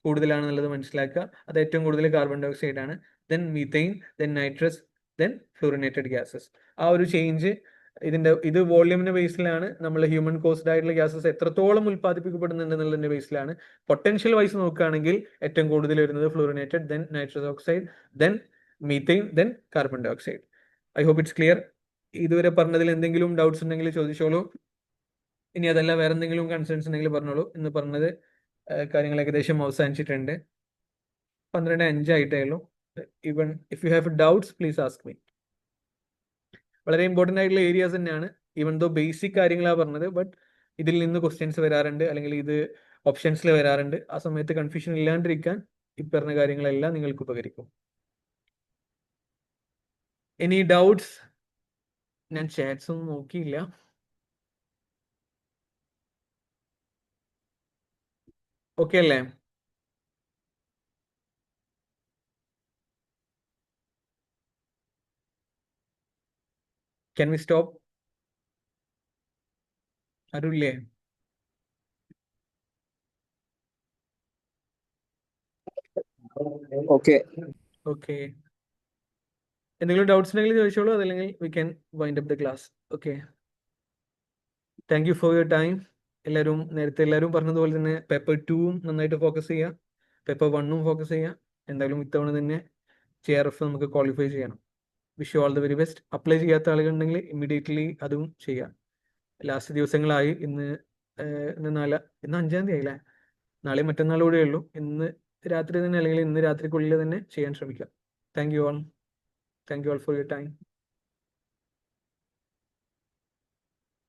കൂടുതലാണെന്നുള്ളത് മനസ്സിലാക്കുക. അത് ഏറ്റവും കൂടുതൽ കാർബൺ ഡൈ ഓക്സൈഡ് ആണ്, then methane, then nitrous, then fluorinated gases. ആ ഒരു ചേഞ്ച് ഇത് വോള്യൂമിന്റെ ബേസിലാണ്. നമ്മൾ ഹ്യൂമൻ കോസ്ഡ് ആയിട്ടുള്ള ഗ്യാസസ് എത്രത്തോളം ഉൽപ്പാദിപ്പിക്കപ്പെടുന്നുണ്ട് എന്നുള്ളതിന്റെ ബേസിലാണ്. പൊട്ടൻഷ്യൽ വൈസ് നോക്കുകയാണെങ്കിൽ ഏറ്റവും കൂടുതൽ വരുന്നത് fluorinated, then nitrous oxide, then methane, then carbon dioxide. I hope it's clear. ഇതുവരെ പറഞ്ഞതിൽ എന്തെങ്കിലും ഡൗട്ട്സ് ഉണ്ടെങ്കിൽ ചോദിച്ചോളൂ. ഇനി അതല്ല വേറെ എന്തെങ്കിലും കൺസേൺസ് ഉണ്ടെങ്കിൽ പറഞ്ഞോളൂ. ഇന്ന് പറഞ്ഞത് കാര്യങ്ങൾ ഏകദേശം അവസാനിച്ചിട്ടുണ്ട്. 12:05 ആയിട്ടേ ഉള്ളൂ. Even if you have doubts please ask me. വളരെ ഇമ്പോർട്ടൻ്റ് ആയിട്ടുള്ള ഏരിയാസ് തന്നെയാണ്. ഈവൻ ദോ ബേസിക് കാര്യങ്ങളാണ് പറഞ്ഞത്, ബട്ട് ഇതിൽ നിന്ന് ക്വസ്റ്റ്യൻസ് വരാറുണ്ട്, അല്ലെങ്കിൽ ഇത് ഓപ്ഷൻസിൽ വരാറുണ്ട്. ആ സമയത്ത് കൺഫ്യൂഷൻ ഇല്ലാണ്ടിരിക്കാൻ ഈ പറഞ്ഞ കാര്യങ്ങളെല്ലാം നിങ്ങൾക്ക് ഉപകരിക്കും. Any doubts? ഞാൻ ചാറ്റ്സ് ഒന്നും നോക്കിയില്ല. ഓക്കെ അല്ലേ? Can we stop? ആരുമില്ലേ? ഓക്കെ. ഓക്കെ, എന്തെങ്കിലും ഡൗട്ട്സ് ഉണ്ടെങ്കിൽ ചോദിച്ചോളൂ, അതല്ലെങ്കിൽ we can wind up the class. Okay, thank you for your time. നേരത്തെ എല്ലാവരും പറഞ്ഞതുപോലെ തന്നെ പേപ്പർ 2 നന്നായിട്ട് ഫോക്കസ് ചെയ്യുക, പേപ്പർ 1 ഫോക്കസ് ചെയ്യുക. എന്തായാലും ഇത്തവണ തന്നെ JRF നമുക്ക് ക്വാളിഫൈ ചെയ്യണം. Wish you all the very best. Apply ചെയ്യാത്ത ആളുകളുണ്ടെങ്കിൽ ഇമ്മീഡിയറ്റ്ലി അതും ചെയ്യാം. ലാസ്റ്റ് ദിവസങ്ങളായി. ഇന്ന് 5-ാം തീയതി ആയില്ലേ? നാളെ മറ്റന്നാൾ കൂടെ ഉള്ളൂ. ഇന്ന് രാത്രി തന്നെ, അല്ലെങ്കിൽ ഇന്ന് രാത്രിക്കുള്ളിൽ തന്നെ ചെയ്യാൻ ശ്രമിക്കാം. Thank you all for your time.